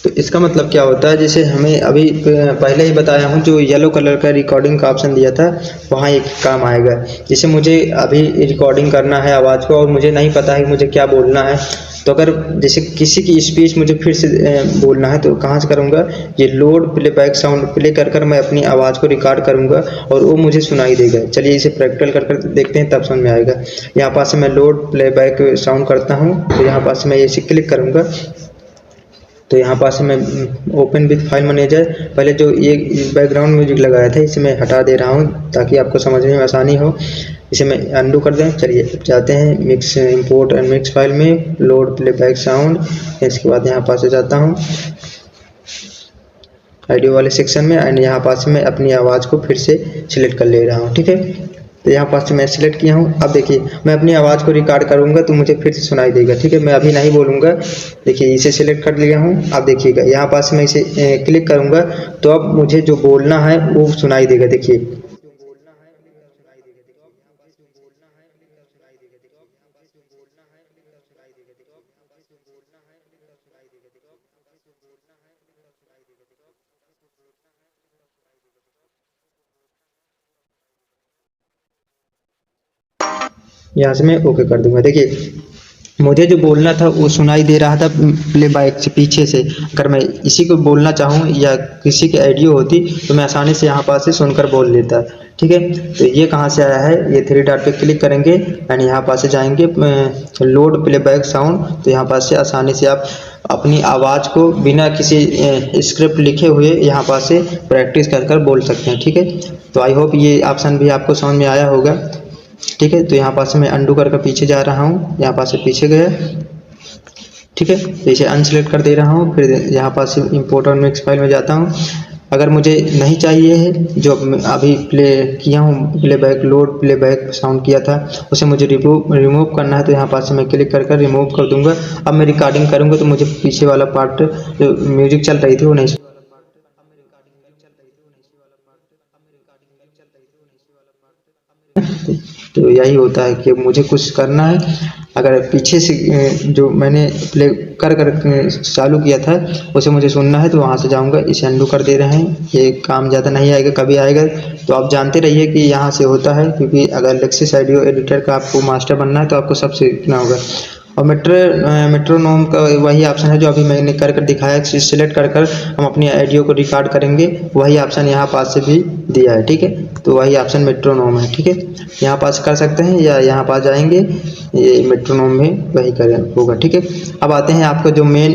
S2: तो इसका मतलब क्या होता है, जैसे हमें अभी पहले ही बताया हूँ, जो येलो कलर का रिकॉर्डिंग का ऑप्शन दिया था वहाँ एक काम आएगा। जैसे मुझे अभी रिकॉर्डिंग करना है आवाज़ को और मुझे नहीं पता है मुझे क्या बोलना है, तो अगर जैसे किसी की स्पीच मुझे फिर से बोलना है तो कहाँ से करूँगा, ये लोड प्लेबैक साउंड प्ले कर मैं अपनी आवाज़ को रिकॉर्ड करूँगा और वो मुझे सुनाई देगा। चलिए इसे प्रैक्टिकल कर देखते हैं, तब समझ में आएगा। यहाँ पास से मैं लोड प्लेबैक साउंड करता हूँ, तो यहाँ पास से मैं इसे क्लिक करूँगा तो यहाँ पास मैं ओपन विथ फाइल मैनेजर, पहले जो ये बैकग्राउंड म्यूजिक लगाया था इसे मैं हटा दे रहा हूँ ताकि आपको समझने में आसानी हो। इसे मैं अंडू कर दें। चलिए जाते हैं mix import and mix file में, लोड प्लेबैक साउंड। इसके बाद यहाँ पास से जाता हूँ ऑडियो वाले सेक्शन में एंड यहाँ पास मैं अपनी आवाज़ को फिर से सिलेक्ट कर ले रहा हूँ। ठीक है, तो यहाँ पास से मैं सिलेक्ट किया हूँ। अब देखिए मैं अपनी आवाज़ को रिकॉर्ड करूँगा तो मुझे फिर से सुनाई देगा। ठीक है, मैं अभी नहीं बोलूँगा। देखिए इसे सिलेक्ट कर लिया हूँ। अब देखिएगा यहाँ पास मैं इसे क्लिक करूँगा तो अब मुझे जो बोलना है वो सुनाई देगा। देखिए यहाँ से मैं ओके कर दूंगा। देखिए मुझे जो बोलना था वो सुनाई दे रहा था प्लेबैक से पीछे से। अगर मैं इसी को बोलना चाहूँ या किसी की ऑडियो होती तो मैं आसानी से यहाँ पास से सुनकर बोल लेता। ठीक है, तो ये कहाँ से आया है, ये 3 डॉट पे क्लिक करेंगे एंड यहाँ पास से जाएंगे लोड प्लेबैक साउंड। तो यहाँ पास से आसानी से आप अपनी आवाज़ को बिना किसी स्क्रिप्ट लिखे हुए यहाँ पास से प्रैक्टिस कर बोल सकते हैं। ठीक है, तो आई होप ये ऑप्शन भी आपको समझ में आया होगा। ठीक है, तो यहाँ पास से मैं अंडू कर पीछे जा रहा हूँ, यहाँ पास से पीछे गया। ठीक है, तो इसे अनसेलेक्ट कर दे रहा हूँ, फिर यहाँ पास से इंपोर्ट और मिक्स फाइल में जाता हूँ। अगर मुझे नहीं चाहिए है जो अभी प्ले किया हूँ, प्लेबैक लोड प्लेबैक साउंड किया था, उसे मुझे रिमूव करना है तो यहाँ पास से मैं क्लिक कर रिमूव कर दूंगा। अब मैं रिकॉर्डिंग करूँगा तो मुझे पीछे वाला पार्ट जो म्यूजिक चल रही थी वो नहीं। तो यही होता है कि मुझे कुछ करना है अगर पीछे से जो मैंने प्ले कर चालू किया था उसे मुझे सुनना है तो वहाँ से जाऊँगा। इसे अंडू कर दे रहे हैं, ये काम ज़्यादा नहीं आएगा, कभी आएगा तो आप जानते रहिए कि यहाँ से होता है, क्योंकि अगर लेक्सिस ऑडियो एडिटर का आपको मास्टर बनना है तो आपको सब सीखना होगा। और मेट्रोनोम का वही ऑप्शन है जो अभी मैंने कर दिखाया, सिलेक्ट कर हम अपनी ऑडियो को रिकॉर्ड करेंगे, वही ऑप्शन यहाँ पास से भी दिया है, ठीक है। तो वही ऑप्शन मेट्रोनोम है, ठीक है, यहाँ पास कर सकते हैं या यहाँ पास जाएंगे, ये मेट्रोनोम में वही करें होगा, ठीक है। अब आते हैं, आपका जो मेन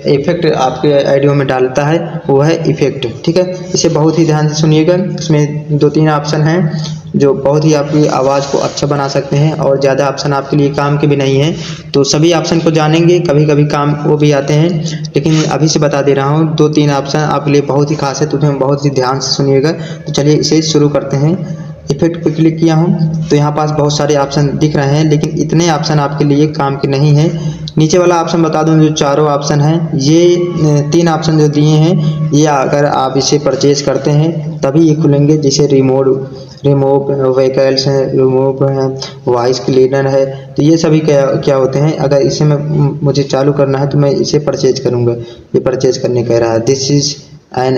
S2: इफेक्ट आपके ऑडियो में डालता है वो है इफेक्ट, ठीक है। इसे बहुत ही ध्यान से सुनिएगा, इसमें 2-3 ऑप्शन हैं जो बहुत ही आपकी आवाज़ को अच्छा बना सकते हैं, और ज़्यादा ऑप्शन आपके लिए काम के भी नहीं हैं, तो सभी ऑप्शन को जानेंगे, कभी कभी काम वो भी आते हैं, लेकिन अभी से बता दे रहा हूँ 2-3 ऑप्शन आपके लिए बहुत ही खास है, तो उसमें बहुत ही ध्यान से सुनिएगा। तो चलिए इसे शुरू करते हैं। इफेक्ट पे क्लिक किया हूँ तो यहाँ पास बहुत सारे ऑप्शन दिख रहे हैं, लेकिन इतने ऑप्शन आपके लिए काम के नहीं हैं। नीचे वाला ऑप्शन बता दूं, जो चारों ऑप्शन हैं, ये 3 ऑप्शन जो दिए हैं, ये अगर आप इसे परचेज करते हैं तभी ये खुलेंगे, जैसे रिमूव व्हीकल्स है, रिमूव है, वॉइस क्लीनर है, तो ये सभी क्या होते हैं। अगर इसे मुझे चालू करना है तो मैं इसे परचेज करूँगा, ये परचेज करने कह रहा है। This is an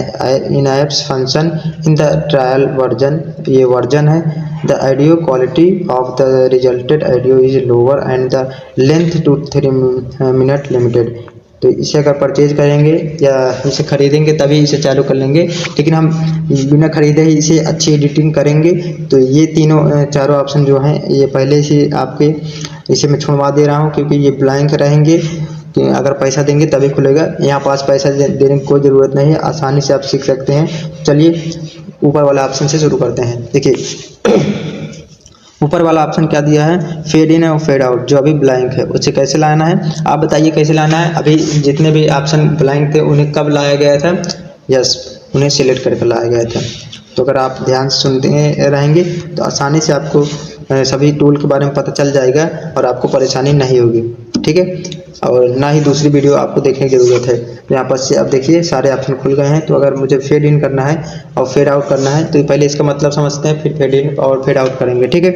S2: in apps function in the trial version, ये वर्जन है। The audio quality of the resulted audio is lower and the length to 3 minute limited. तो इसे अगर परचेज करेंगे या इसे खरीदेंगे तभी इसे चालू कर लेंगे, लेकिन हम बिना खरीदे ही इसे अच्छी एडिटिंग करेंगे। तो ये चारों ऑप्शन जो हैं ये पहले से आपके इसे मैं छुड़वा दे रहा हूँ, क्योंकि ये ब्लैंक रहेंगे, कि अगर पैसा देंगे तभी खुलेगा। यहाँ पास पैसा देने की कोई ज़रूरत नहीं है, आसानी से आप सीख सकते हैं। चलिए ऊपर वाला ऑप्शन से शुरू करते हैं। देखिए ऊपर वाला ऑप्शन क्या दिया है, फेड इन और फेड आउट, जो अभी ब्लैंक है उसे कैसे लाना है, आप बताइए कैसे लाना है। अभी जितने भी ऑप्शन ब्लैंक थे उन्हें कब लाया गया था, यस उन्हें सिलेक्ट करके लाया गया था। तो अगर आप ध्यान से सुनते रहेंगे तो आसानी से आपको सभी टूल के बारे में पता चल जाएगा और आपको परेशानी नहीं होगी, ठीक है। और ना ही दूसरी वीडियो आपको देखने की ज़रूरत है। यहाँ पर से अब देखिए सारे ऑप्शन खुल गए हैं। तो अगर मुझे फेड इन करना है और फेड आउट करना है तो पहले इसका मतलब समझते हैं, फिर फेड इन और फेड आउट करेंगे, ठीक है।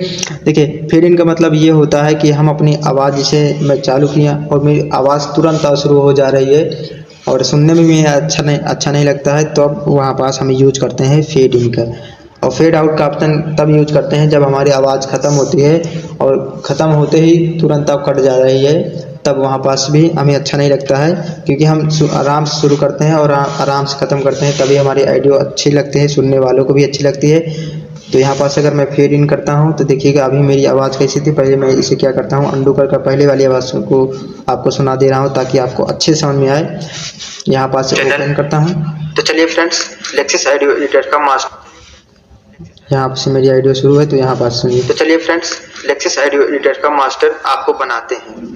S2: देखिए फेड इन का मतलब ये होता है कि हम अपनी आवाज़ जिसे मैं चालू किया और मेरी आवाज़ तुरंत शुरू हो जा रही है और सुनने में भी अच्छा नहीं लगता है, तो अब वहाँ पास हम यूज करते हैं फेड इन का। और फेड आउट का ऑप्शन तब यूज करते हैं जब हमारी आवाज़ ख़त्म होती है और ख़त्म होते ही तुरंत अब कट जा रही है, तब वहाँ पास भी हमें अच्छा नहीं लगता है, क्योंकि हम आराम से शुरू करते हैं और आराम से ख़त्म करते हैं, तभी हमारी ऑडियो अच्छी लगती है, सुनने वालों को भी अच्छी लगती है। तो यहाँ पास अगर मैं फेड इन करता हूँ तो देखिएगा अभी मेरी आवाज़ कैसी थी। पहले मैं इसे क्या करता हूँ, अंडू कर पहले वाली आवाज़ को आपको सुना दे रहा हूँ ताकि आपको अच्छे समझ में आए। यहाँ पास से ओपन करता हूँ। तो चलिए फ्रेंड्स, लेक्सिस ऑडियो एडिटर का मास्टर, यहाँ से मेरी ऑडियो शुरू है तो यहाँ पास सुनिए। तो चलिए फ्रेंड्स, लेक्सिस ऑडियो एडिटर का मास्टर आपको बनाते हैं।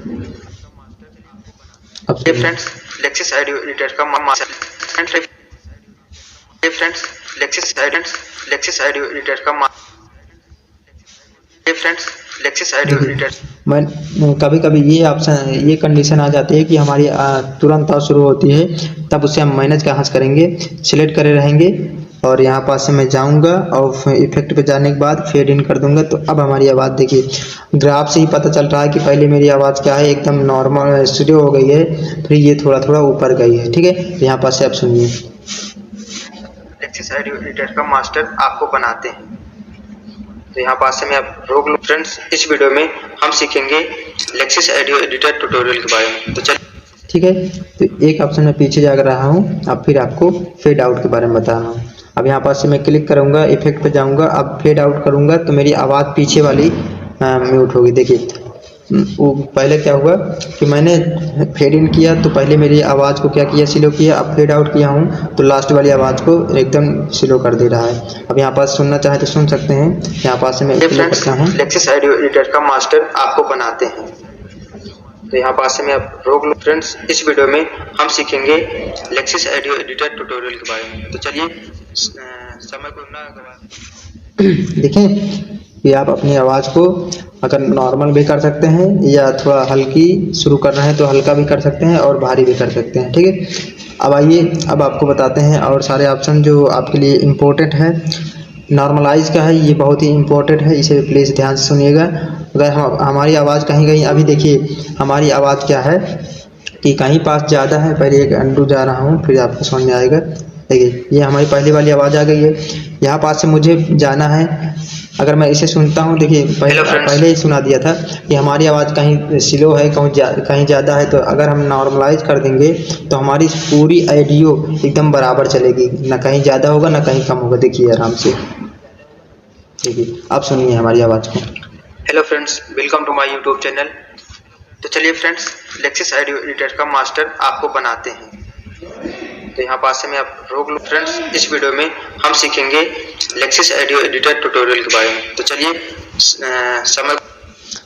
S2: अब फ्रेंड्स, लेक्सिस ऑडियो एडिटर का master, friends Lexis audio editor का फ्रेंड्स लेक्सिस ऑडियो एडिटर। मैं कभी कभी ये ऑप्शन ये कंडीशन आ जाती है कि हमारी तुरंत शुरू होती है, तब उसे हम मैनेज कहाँ से करेंगे, सिलेक्ट करे रहेंगे और यहाँ पास से मैं जाऊँगा और इफेक्ट पे जाने के बाद फेड इन कर दूंगा। तो अब हमारी आवाज़ देखिए, ग्राफ से ही पता चल रहा है कि पहले मेरी आवाज़ क्या है, एकदम नॉर्मल स्टूडियो हो गई है, फिर ये थोड़ा थोड़ा ऊपर गई है, ठीक है। यहाँ पास से आप सुनिए। लेक्सिस ऑडियो एडिटर का मास्टर आपको बनाते हैं। तो यहाँ पास से मैं आप रोक लूँ। फ्रेंड्स, इस वीडियो में हम सीखेंगे लेक्सिस ऑडियो एडिटर ट्यूटोरियल के बारे में। तो चलिए, ठीक है। तो एक ऑप्शन में पीछे जा रहा हूँ, अब फिर आपको फेड आउट के बारे में बता रहा हूँ। अब यहाँ पास से मैं क्लिक करूँगा, इफेक्ट पे जाऊँगा, अब फेड आउट करूँगा तो मेरी आवाज़ पीछे वाली म्यूट होगी। देखिए वो पहले क्या हुआ कि मैंने फेड इन किया तो पहले मेरी आवाज़ को क्या किया, स्लो किया। अब फेड आउट किया हूँ तो लास्ट वाली आवाज़ को एकदम स्लो कर दे रहा है। अब यहाँ पास सुनना चाहे तो सुन सकते हैं। यहाँ पास से मैं क्लिक करता हूँ। लेक्सिस ऑडियो एडिटर का मास्टर आपको बनाते हैं। तो यहाँ पास से मैं आप रोक लूँ। फ्रेंड्स, इस वीडियो में हम सीखेंगे लेक्सिस ऑडियो एडिटर ट्यूटोरियल के बारे में। तो चलिए, समय को ना गवाएं। देखें कि आप अपनी आवाज़ को अगर नॉर्मल भी कर सकते हैं या थोड़ा हल्की शुरू कर रहे हैं तो हल्का भी कर सकते हैं और भारी भी कर सकते हैं, ठीक है। अब आइए, अब आपको बताते हैं और सारे ऑप्शन जो आपके लिए इम्पोर्टेंट है। नॉर्मलाइज का है, ये बहुत ही इम्पोर्टेंट है, इसे प्लीज़ ध्यान से सुनिएगा। अगर हमारी आवाज़ कहीं कहीं, अभी देखिए हमारी आवाज़ क्या है कि कहीं पास ज़्यादा है, पहले एक अंडू जा रहा हूँ फिर आपको समझ में आएगा। देखिए ये हमारी पहली वाली आवाज़ आ गई है, यहाँ पास से मुझे जाना है। अगर मैं इसे सुनता हूँ, देखिए पहले ही सुना दिया था कि हमारी आवाज़ कहीं स्लो है, कहीं ज़्यादा है। तो अगर हम नॉर्मलाइज कर देंगे तो हमारी पूरी ऑडियो एकदम बराबर चलेगी, ना कहीं ज़्यादा होगा ना कहीं कम होगा। देखिए आराम से, देखिए आप सुनिए हमारी आवाज़ को। Hello friends, welcome to my YouTube channel. तो चलिए फ्रेंड्स, लेक्सिस ऑडियो एडिटर का मास्टर आपको बनाते हैं। तो यहाँ पास से मैं आप रोक लूँ। फ्रेंड्स, इस वीडियो में हम सीखेंगे लेक्सिस ऑडियो एडिटर ट्यूटोरियल के बारे में। तो चलिए समय,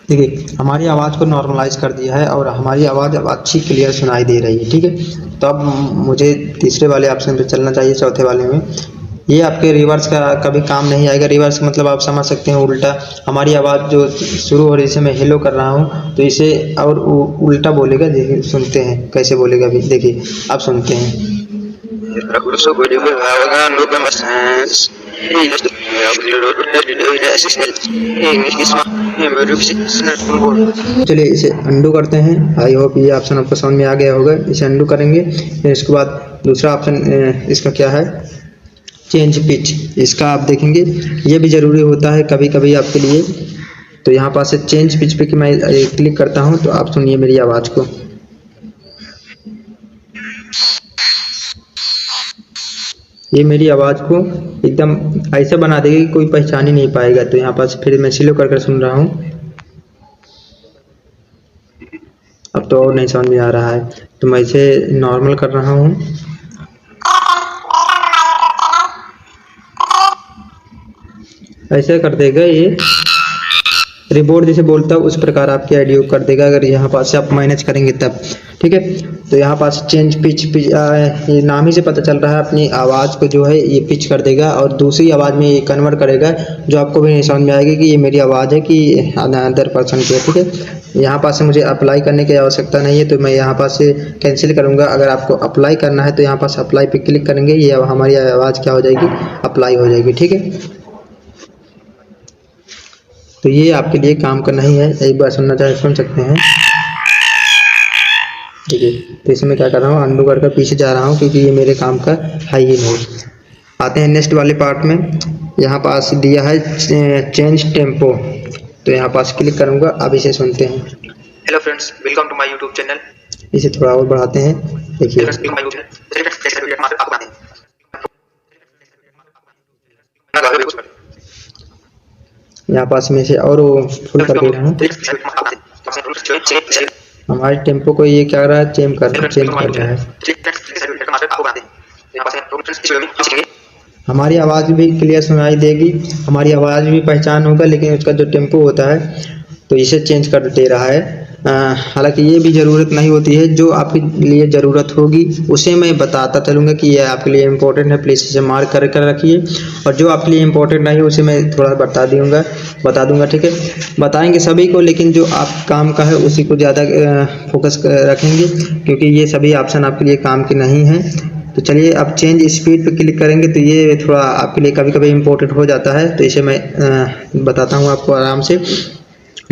S2: देखिए हमारी आवाज़ को नॉर्मलाइज कर दिया है और हमारी आवाज़ अब अच्छी क्लियर सुनाई दे रही है, ठीक है। तो अब मुझे तीसरे वाले ऑप्शन पे चलना चाहिए, चौथे वाले में। ये आपके रिवर्स का कभी काम नहीं आएगा। रिवर्स मतलब आप समझ सकते हैं उल्टा। हमारी आवाज़ जो शुरू हो रही है, जैसे मैं हेलो कर रहा हूँ तो इसे और उल्टा बोलेगा। देखिए सुनते हैं कैसे बोलेगा अभी, देखिए आप सुनते हैं। चलिए इसे अंडू करते हैं। आई होप ये ऑप्शन आपको समझ में आ गया होगा। इसे अंडू करेंगे, फिर इसके बाद दूसरा ऑप्शन इसका क्या है, चेंज पिच। इसका आप देखेंगे ये भी ज़रूरी होता है कभी कभी आपके लिए। तो यहाँ पास से चेंज पिच पे कि मैं क्लिक करता हूँ तो आप सुनिए मेरी आवाज़ को। ये मेरी आवाज़ को एकदम ऐसा बना देगा कि कोई पहचान ही नहीं पाएगा। तो यहाँ पास फिर मैं स्लो कर सुन रहा हूँ, अब तो और नहीं समझ में आ रहा है। तो मैं इसे नॉर्मल कर रहा हूँ। ऐसे कर देगा ये, रिपोर्ट जैसे बोलता है उस प्रकार आपकी ऑडियो कर देगा, अगर यहाँ पास से आप मैनेज करेंगे तब, ठीक है। तो यहाँ पास चेंज पिच, ये नाम ही से पता चल रहा है अपनी आवाज़ को जो है ये पिच कर देगा और दूसरी आवाज़ में ये कन्वर्ट करेगा, जो आपको भी नहीं समझ में आएगी कि ये मेरी आवाज़ है कि अदर पर्सन की है, ठीक है। यहाँ पास से मुझे अप्लाई करने की आवश्यकता नहीं है, तो मैं यहाँ पास से कैंसिल करूँगा। अगर आपको अप्लाई करना है तो यहाँ पास अप्लाई पे क्लिक करेंगे, ये हमारी आवाज़ क्या हो जाएगी, अप्लाई हो जाएगी, ठीक है। तो ये आपके लिए काम करना ही है, एक बार सुनना चाहे सुन सकते हैं, ठीक है। तो इसमें क्या कर रहा हूँ, अंडू करके पीछे जा रहा हूँ क्योंकि ये मेरे काम का है ही नहीं। आते हैं नेक्स्ट वाले पार्ट में। यहाँ पास दिया है चेंज टेम्पो, तो यहाँ पास क्लिक करूँगा। अब इसे सुनते हैं। Hello friends, welcome to my YouTube channel. इसे थोड़ा और बढ़ाते हैं, देखिए। यहाँ पास में से और फुल कर दे रहा हूँ। हमारे टेम्पो को ये क्या रहा है, चेंज कर रहा है। हमारी आवाज़ भी क्लियर सुनाई देगी, हमारी आवाज़ भी पहचान होगा, लेकिन उसका जो टेम्पो होता है तो इसे चेंज कर दे रहा है। हालांकि ये भी ज़रूरत नहीं होती है, जो आपके लिए ज़रूरत होगी उसे मैं बताता चलूँगा कि यह आपके लिए इम्पोर्टेंट है, प्लीज़ इसे मार्क कर रखिए। और जो आपके लिए इम्पोर्टेंट नहीं उसे मैं थोड़ा बता दूँगा, ठीक है। बताएंगे सभी को, लेकिन जो आप काम का है उसी को ज़्यादा फोकस रखेंगे, क्योंकि ये सभी ऑप्शन आपके लिए काम के नहीं हैं। तो चलिए अब चेंज स्पीड पे क्लिक करेंगे, तो ये थोड़ा आपके लिए कभी कभी इम्पोर्टेंट हो जाता है। तो इसे मैं बताता हूँ आपको आराम से।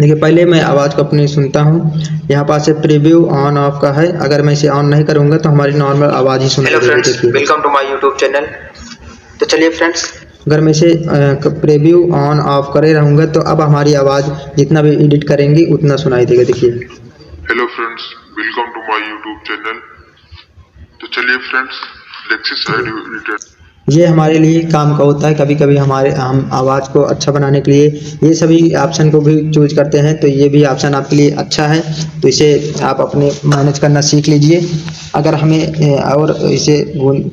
S2: देखिए पहले मैं आवाज़ को अपनी सुनता हूँ। यहाँ पास से प्रीव्यू ऑन ऑफ का है, अगर मैं इसे ऑन नहीं करूँगा तो हमारी नॉर्मल आवाज़ ही सुनाई देगी। Hello friends, welcome to my YouTube channel. तो चलिए फ्रेंड्स, अगर मैं इसे प्रीव्यू ऑन ऑफ करे रहूँगा तो अब हमारी आवाज़ जितना भी एडिट करेंगे उतना सुनाई देगा। देखिए
S3: hello friends, welcome to my YouTube channel. तो चलिए फ्रेंड्स, लेक्सिस ऑडियो एडिटर,
S2: ये हमारे लिए काम का होता है। कभी कभी हम आवाज़ को अच्छा बनाने के लिए ये सभी ऑप्शन को भी चूज करते हैं, तो ये भी ऑप्शन आपके लिए अच्छा है। तो इसे आप अपने मैनेज करना सीख लीजिए। अगर हमें और इसे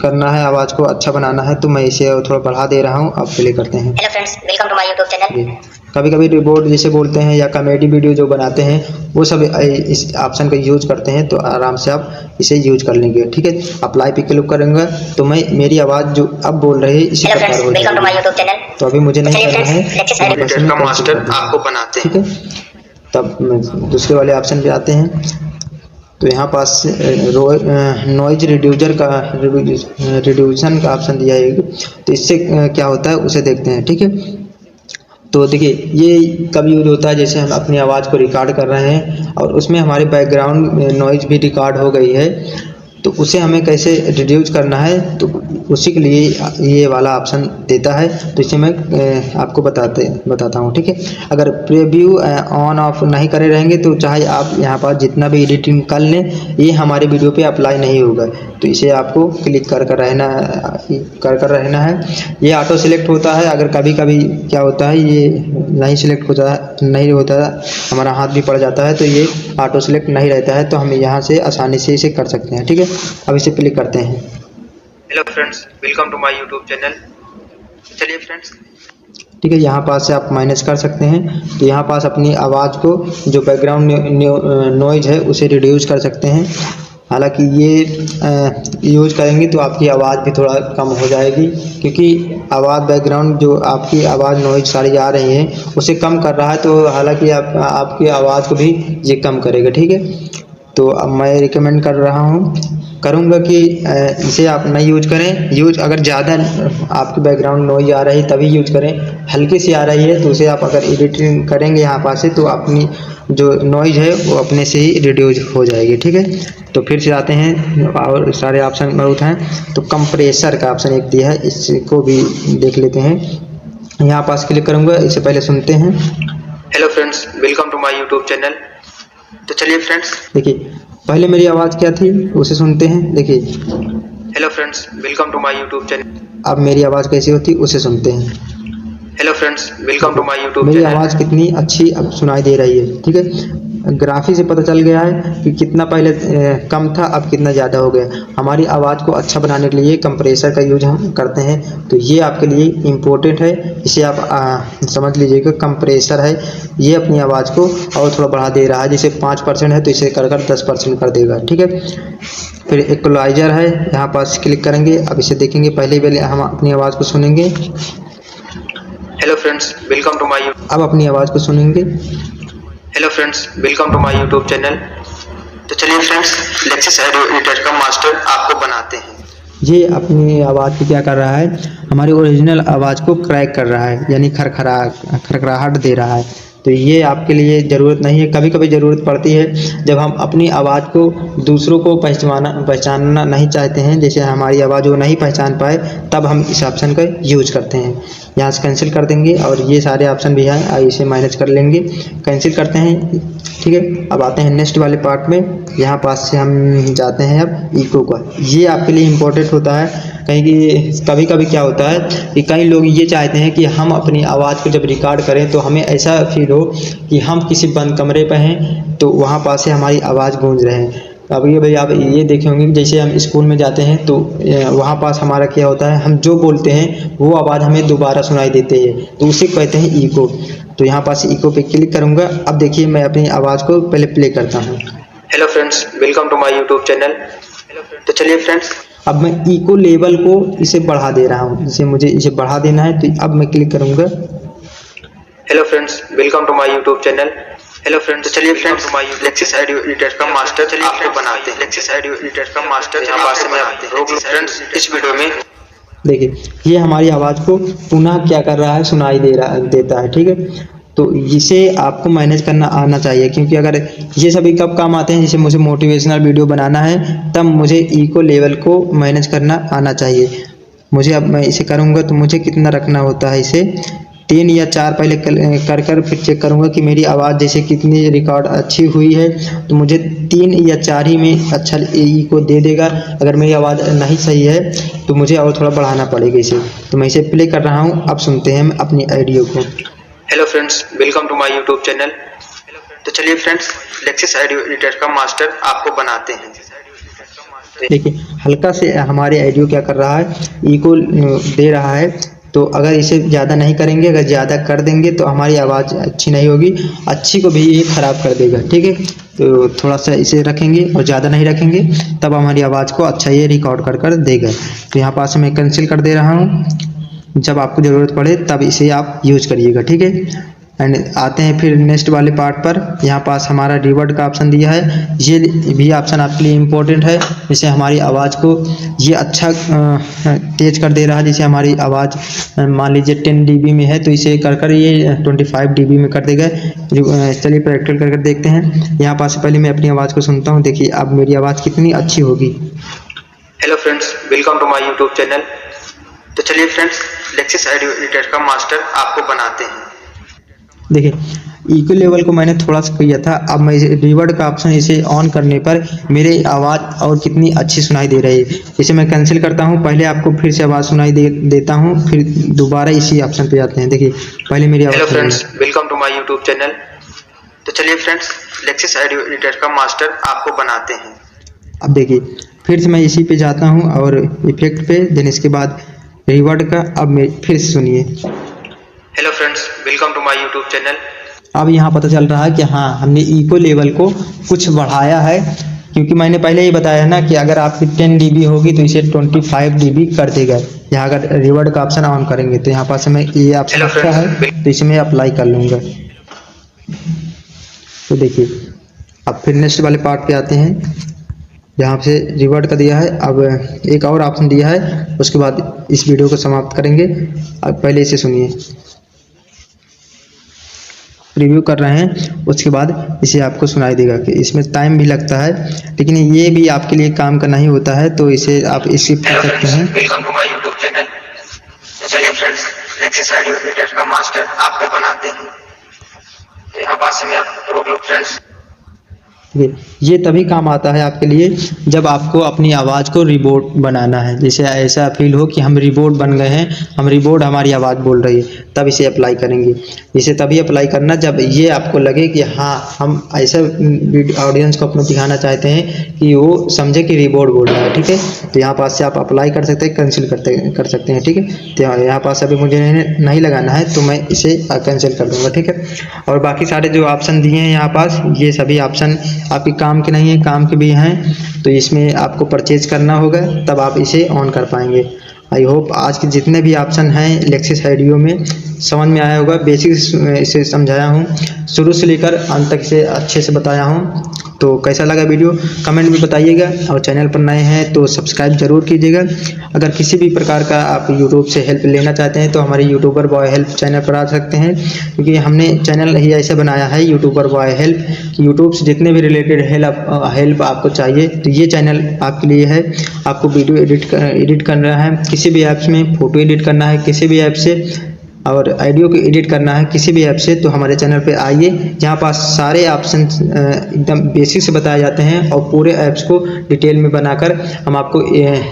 S2: करना है, आवाज़ को अच्छा बनाना है, तो मैं इसे थोड़ा बढ़ा दे रहा हूँ। आप प्ले करते हैं। Hello friends, welcome to my YouTube channel. कभी कभी रिपोर्ट जैसे बोलते हैं या कॉमेडी वीडियो जो बनाते हैं वो सब इस ऑप्शन का यूज करते हैं, तो आराम से आप इसे यूज कर लेंगे, ठीक है। अप्लाई पे क्लिक करूँगा तो मैं मेरी आवाज़ जो अब बोल रही है इसी प्रकार हो जाएगी। तो अभी मुझे नहीं करना है, मास्टर आपको बनाते हैं, ठीक है। तब दूसरे वाले ऑप्शन पे आते हैं। तो यहाँ पास नॉइज रिड्यूसन का ऑप्शन दिया है, तो इससे क्या होता है उसे देखते हैं। ठीक है, तो देखिए ये कब यूज होता है, जैसे हम अपनी आवाज़ को रिकॉर्ड कर रहे हैं और उसमें हमारे बैकग्राउंड नॉइज भी रिकॉर्ड हो गई है, तो उसे हमें कैसे रिड्यूस करना है, तो उसी के लिए ये वाला ऑप्शन देता है। तो इसे मैं आपको बताता हूँ। ठीक है, अगर प्रीव्यू ऑन ऑफ नहीं करे रहेंगे तो चाहे आप यहाँ पर जितना भी एडिटिंग कर लें, ये हमारे वीडियो पे अप्लाई नहीं होगा। तो इसे आपको क्लिक कर रहना है। ये ऑटो सिलेक्ट होता है, अगर कभी कभी क्या होता है ये नहीं सिलेक्ट नहीं होता, हमारा हाथ भी पड़ जाता है, तो ये ऑटो सिलेक्ट नहीं रहता है, तो हम यहाँ से आसानी से इसे कर सकते हैं। ठीक है, अब इसे क्लिक करते हैं। Hello friends, welcome to my YouTube channel. चलिए फ्रेंड्स, ठीक है, यहाँ पास से आप माइनस कर सकते हैं। तो यहाँ पास अपनी आवाज़ को जो बैकग्राउंड नॉइज है उसे रिड्यूस कर सकते हैं। हालांकि ये यूज करेंगे तो आपकी आवाज़ भी थोड़ा कम हो जाएगी, क्योंकि आवाज़ बैकग्राउंड जो आपकी आवाज़ नॉइज सारी आ रही है उसे कम कर रहा है, तो हालांकि आपकी आवाज़ को भी ये कम करेगा। ठीक है, तो अब मैं रिकमेंड करूँगा कि इसे आप नहीं यूज करें। यूज अगर ज़्यादा आपकी बैकग्राउंड नॉइज आ रही है तभी यूज करें, हल्की सी आ रही है तो उसे आप अगर एडिटिंग करेंगे यहाँ पास से तो अपनी जो नॉइज है वो अपने से ही रिड्यूस हो जाएगी। ठीक है, तो फिर से आते हैं और सारे ऑप्शन बहुत हैं, तो कंप्रेसर का ऑप्शन एक दिया है, इसको भी देख लेते हैं। यहाँ पास क्लिक करूँगा, इससे पहले सुनते हैं। Hello friends, welcome to my YouTube channel. तो चलिए फ्रेंड्स, देखिए पहले मेरी आवाज़ क्या थी उसे सुनते हैं। देखिए, hello friends, welcome to my YouTube channel. अब मेरी आवाज़ कैसी होती उसे सुनते हैं। Hello friends, welcome to my YouTube channel. मेरी आवाज़ कितनी अच्छी अब सुनाई दे रही है। ठीक है, ग्राफिक से पता चल गया है कि कितना पहले कम था, अब कितना ज़्यादा हो गया। हमारी आवाज़ को अच्छा बनाने के लिए कंप्रेसर का यूज हम करते हैं, तो ये आपके लिए इम्पोर्टेंट है, इसे आप समझ लीजिएगा। कंप्रेसर है, ये अपनी आवाज़ को और थोड़ा बढ़ा दे रहा है, जैसे 5% है तो इसे कर 10% कर देगा। ठीक है, फिर इक्वलाइजर है, यहाँ पास क्लिक करेंगे। अब इसे देखेंगे, पहले हम अपनी आवाज़ को सुनेंगे। Hello friends, welcome to my. अब अपनी आवाज़ को सुनेंगे। Hello friends, welcome to my YouTube channel. तो चलिए फ्रेंड्स, लेक्सिस ऑडियो एडिटर का मास्टर आपको बनाते हैं। ये अपनी आवाज़ को क्या कर रहा है, हमारी ओरिजिनल आवाज़ को क्रैक कर रहा है, यानी खरखराहट दे रहा है। तो ये आपके लिए ज़रूरत नहीं है। कभी कभी ज़रूरत पड़ती है जब हम अपनी आवाज़ को दूसरों को पहचानना नहीं चाहते हैं, जैसे हमारी आवाज़ वो नहीं पहचान पाए, तब हम इस ऑप्शन का यूज करते हैं। यहाँ से कैंसिल कर देंगे और ये सारे ऑप्शन भी हैं, इसे माइनस कर लेंगे, कैंसिल करते हैं। ठीक है, अब आते हैं नेक्स्ट वाले पार्ट में। यहाँ पास से हम जाते हैं अब इको का। ये आपके लिए इम्पोर्टेंट होता है, कहीं कि कभी कभी क्या होता है कि कई लोग ये चाहते हैं कि हम अपनी आवाज़ को जब रिकॉर्ड करें तो हमें ऐसा फील हो कि हम किसी बंद कमरे पर हैं, तो वहाँ पास से हमारी आवाज़ गूंज रहे हैं। अब ये भाई आप ये देखे होंगे, जैसे हम स्कूल में जाते हैं तो वहाँ पास हमारा क्या होता है, हम जो बोलते हैं वो आवाज़ हमें दोबारा सुनाई देती है, तो उसे कहते हैं इको। तो यहाँ पास इको पे क्लिक करूँगा। अब देखिए मैं अपनी आवाज़ को पहले प्ले करता हूँ। Hello friends, welcome to my YouTube channel. तो चलिए फ्रेंड्स, अब मैं इको लेवल को इसे बढ़ा दे रहा हूँ, जैसे मुझे इसे बढ़ा देना है, तो अब मैं क्लिक करूँगा। Hello friends, welcome to my YouTube channel. Hello friends, तो चलिए फ्रेंड्स, लेक्सिस ऑडियो एडिटर का मास्टर चलिए आपको बनाते हैं। लेक्सिस ऑडियो एडिटर का मास्टर यहाँ पास से बनाते हैं। फ्रेंड्स, इस वीडियो में देखिए ये हमारी आवाज़ को पुनः क्या कर रहा है, सुनाई देता है। ठीक है, तो इसे आपको मैनेज करना आना चाहिए, क्योंकि अगर ये सभी कब काम आते हैं, जैसे मुझे मोटिवेशनल वीडियो बनाना है तब मुझे इको लेवल को मैनेज करना आना चाहिए। मुझे अब मैं इसे करूँगा तो मुझे कितना रखना होता है, इसे 3 या 4 पहले कर फिर चेक करूँगा कि मेरी आवाज़ जैसे कितनी रिकॉर्ड अच्छी हुई है, तो मुझे 3 या 4 ही में अच्छा इको दे देगा। अगर मेरी आवाज़ नहीं सही है तो मुझे और थोड़ा बढ़ाना पड़ेगा इसे। तो मैं इसे प्ले कर रहा हूँ, अब सुनते हैं अपनी ऑडियो को। Hello friends, welcome to my YouTube channel. तो चलिए फ्रेंड्स, लेक्सिस ऑडियो एडिटर का मास्टर आपको बनाते हैं। देखिए हल्का से हमारे ऑडियो क्या कर रहा है, इको दे रहा है। तो अगर इसे ज़्यादा नहीं करेंगे, अगर ज़्यादा कर देंगे तो हमारी आवाज़ अच्छी नहीं होगी, अच्छी को भी ये ख़राब कर देगा। ठीक है, तो थोड़ा सा इसे रखेंगे और ज़्यादा नहीं रखेंगे, तब हमारी आवाज़ को अच्छा ये रिकॉर्ड कर देगा। तो यहाँ पास मैं कैंसिल कर दे रहा हूँ। जब आपको ज़रूरत पड़े तब इसे आप यूज करिएगा। ठीक है, एंड आते हैं फिर नेक्स्ट वाले पार्ट पर। यहाँ पास हमारा रिवर्ड का ऑप्शन दिया है, ये भी ऑप्शन आपके लिए इम्पोर्टेंट है। जैसे हमारी आवाज़ को ये अच्छा तेज कर दे रहा है। जैसे हमारी आवाज़ मान लीजिए 10 dB में है तो इसे कर ये 25 dB में कर देगा। चलिए प्रैक्टिकल कर देखते हैं। यहाँ पास पहले मैं अपनी आवाज़ को सुनता हूँ, देखिए अब मेरी आवाज़ कितनी अच्छी होगी। Hello friends, welcome to my YouTube channel. तो चलिए फ्रेंड्स, लेक्सिस ऑडियो एडिटर का मास्टर आपको बनाते हैं। देखिए इक्वल लेवल को मैंने थोड़ा सा किया था, अब मैं रिवर्ड का ऑप्शन इसे ऑन करने पर मेरी आवाज़ और कितनी अच्छी सुनाई दे रही है। इसे मैं कैंसिल करता हूँ, पहले आपको फिर से आवाज़ सुनाई देता हूँ, फिर दोबारा इसी ऑप्शन पे जाते हैं। देखिए पहले मेरी आवाज़। Hello friends, welcome to my YouTube channel. तो चलिए फ्रेंड्स, लेक्सिस ऑडियो एडिटर का मास्टर आपको बनाते हैं। अब देखिए फिर से मैं इसी पे जाता हूँ और इफेक्ट पे, देन इसके बाद रिवर्ड का। अब मैं फिर से सुनिए। Hello friends, welcome to my YouTube channel. अब यहाँ पता चल रहा है कि हाँ हमने इको लेवल को कुछ बढ़ाया है, क्योंकि मैंने पहले ही बताया ना कि अगर आपकी 10 dB होगी तो इसे 25 dB कर देगा। यहाँ अगर रिवर्ड का ऑप्शन ऑन करेंगे तो यहाँ पास हमें ये ऑप्शन अच्छा है, तो इसे मैं अप्लाई कर लूँगा। तो देखिए अब फिर नेक्स्ट वाले पार्ट पे आते हैं, जहाँ से रिवर्ड का दिया है। अब एक और ऑप्शन दिया है, उसके बाद इस वीडियो को समाप्त करेंगे। अब पहले इसे सुनिए, रिव्यू कर रहे हैं, उसके बाद इसे आपको सुनाई देगा कि इसमें टाइम भी लगता है, लेकिन ये भी आपके लिए काम करना ही होता है, तो इसे आप स्किप कर सकते हैं। Welcome to my YouTube channel. चलिए फ्रेंड्स, लेक्सिस ऑडियो एडिटर का मास्टर आपको बनाते हैं। यहाँ पास में आप फ्रेंड्स, ये तभी काम आता है आपके लिए जब आपको अपनी आवाज़ को रीबोर्ड बनाना है। जैसे ऐसा फील हो कि हम रीबोर्ड बन गए हैं, हम रीबोर्ड हमारी आवाज़ बोल रही है, तब इसे अप्लाई करेंगे। इसे तभी अप्लाई करना जब ये आपको लगे कि हाँ हम ऐसा ऑडियंस को अपना दिखाना चाहते हैं कि वो समझे कि रीबोर्ड बोल रहा है। ठीक है, तो यहाँ पास से आप अप्लाई कर सकते हैं, कैंसिल कर सकते हैं। ठीक है, तो यहाँ पास अभी मुझे नहीं लगाना है तो मैं इसे कैंसिल कर दूँगा। ठीक है, और बाकी सारे जो ऑप्शन दिए हैं यहाँ पास, ये सभी ऑप्शन आपके काम के नहीं है, काम के भी हैं, तो इसमें आपको परचेज करना होगा तब आप इसे ऑन कर पाएंगे। आई होप आज के जितने भी ऑप्शन हैं लेक्सिस ऑडियो में समझ में आया होगा। बेसिक्स इसे समझाया हूँ, शुरू से लेकर अंत तक इसे अच्छे से बताया हूँ। तो कैसा लगा वीडियो कमेंट में बताइएगा, और चैनल पर नए हैं तो सब्सक्राइब जरूर कीजिएगा। अगर किसी भी प्रकार का आप यूट्यूब से हेल्प लेना चाहते हैं तो हमारे यूट्यूबर बॉय हेल्प चैनल पर आ सकते हैं, क्योंकि हमने चैनल ही ऐसे बनाया है यूट्यूबर बॉय हेल्प, यूट्यूब से जितने भी रिलेटेड हेल्प आपको चाहिए तो ये चैनल आपके लिए है। आपको वीडियो एडिट करना है किसी भी ऐप्स में, फ़ोटो एडिट करना है किसी भी ऐप से, और ऑडियो को एडिट करना है किसी भी ऐप से, तो हमारे चैनल पे आइए। यहाँ पास सारे ऑप्शन एकदम बेसिक से बताए जाते हैं और पूरे ऐप्स को डिटेल में बनाकर हम आपको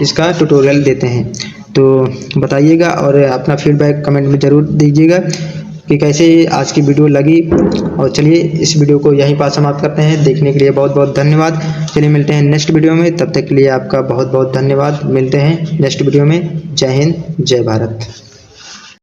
S2: इसका ट्यूटोरियल देते हैं। तो बताइएगा और अपना फीडबैक कमेंट में ज़रूर दीजिएगा कि कैसे आज की वीडियो लगी। और चलिए इस वीडियो को यहीं पास समाप्त करते हैं। देखने के लिए बहुत बहुत धन्यवाद। चलिए मिलते हैं नेक्स्ट वीडियो में, तब तक के लिए आपका बहुत बहुत धन्यवाद। मिलते हैं नेक्स्ट वीडियो में। जय हिंद, जय भारत।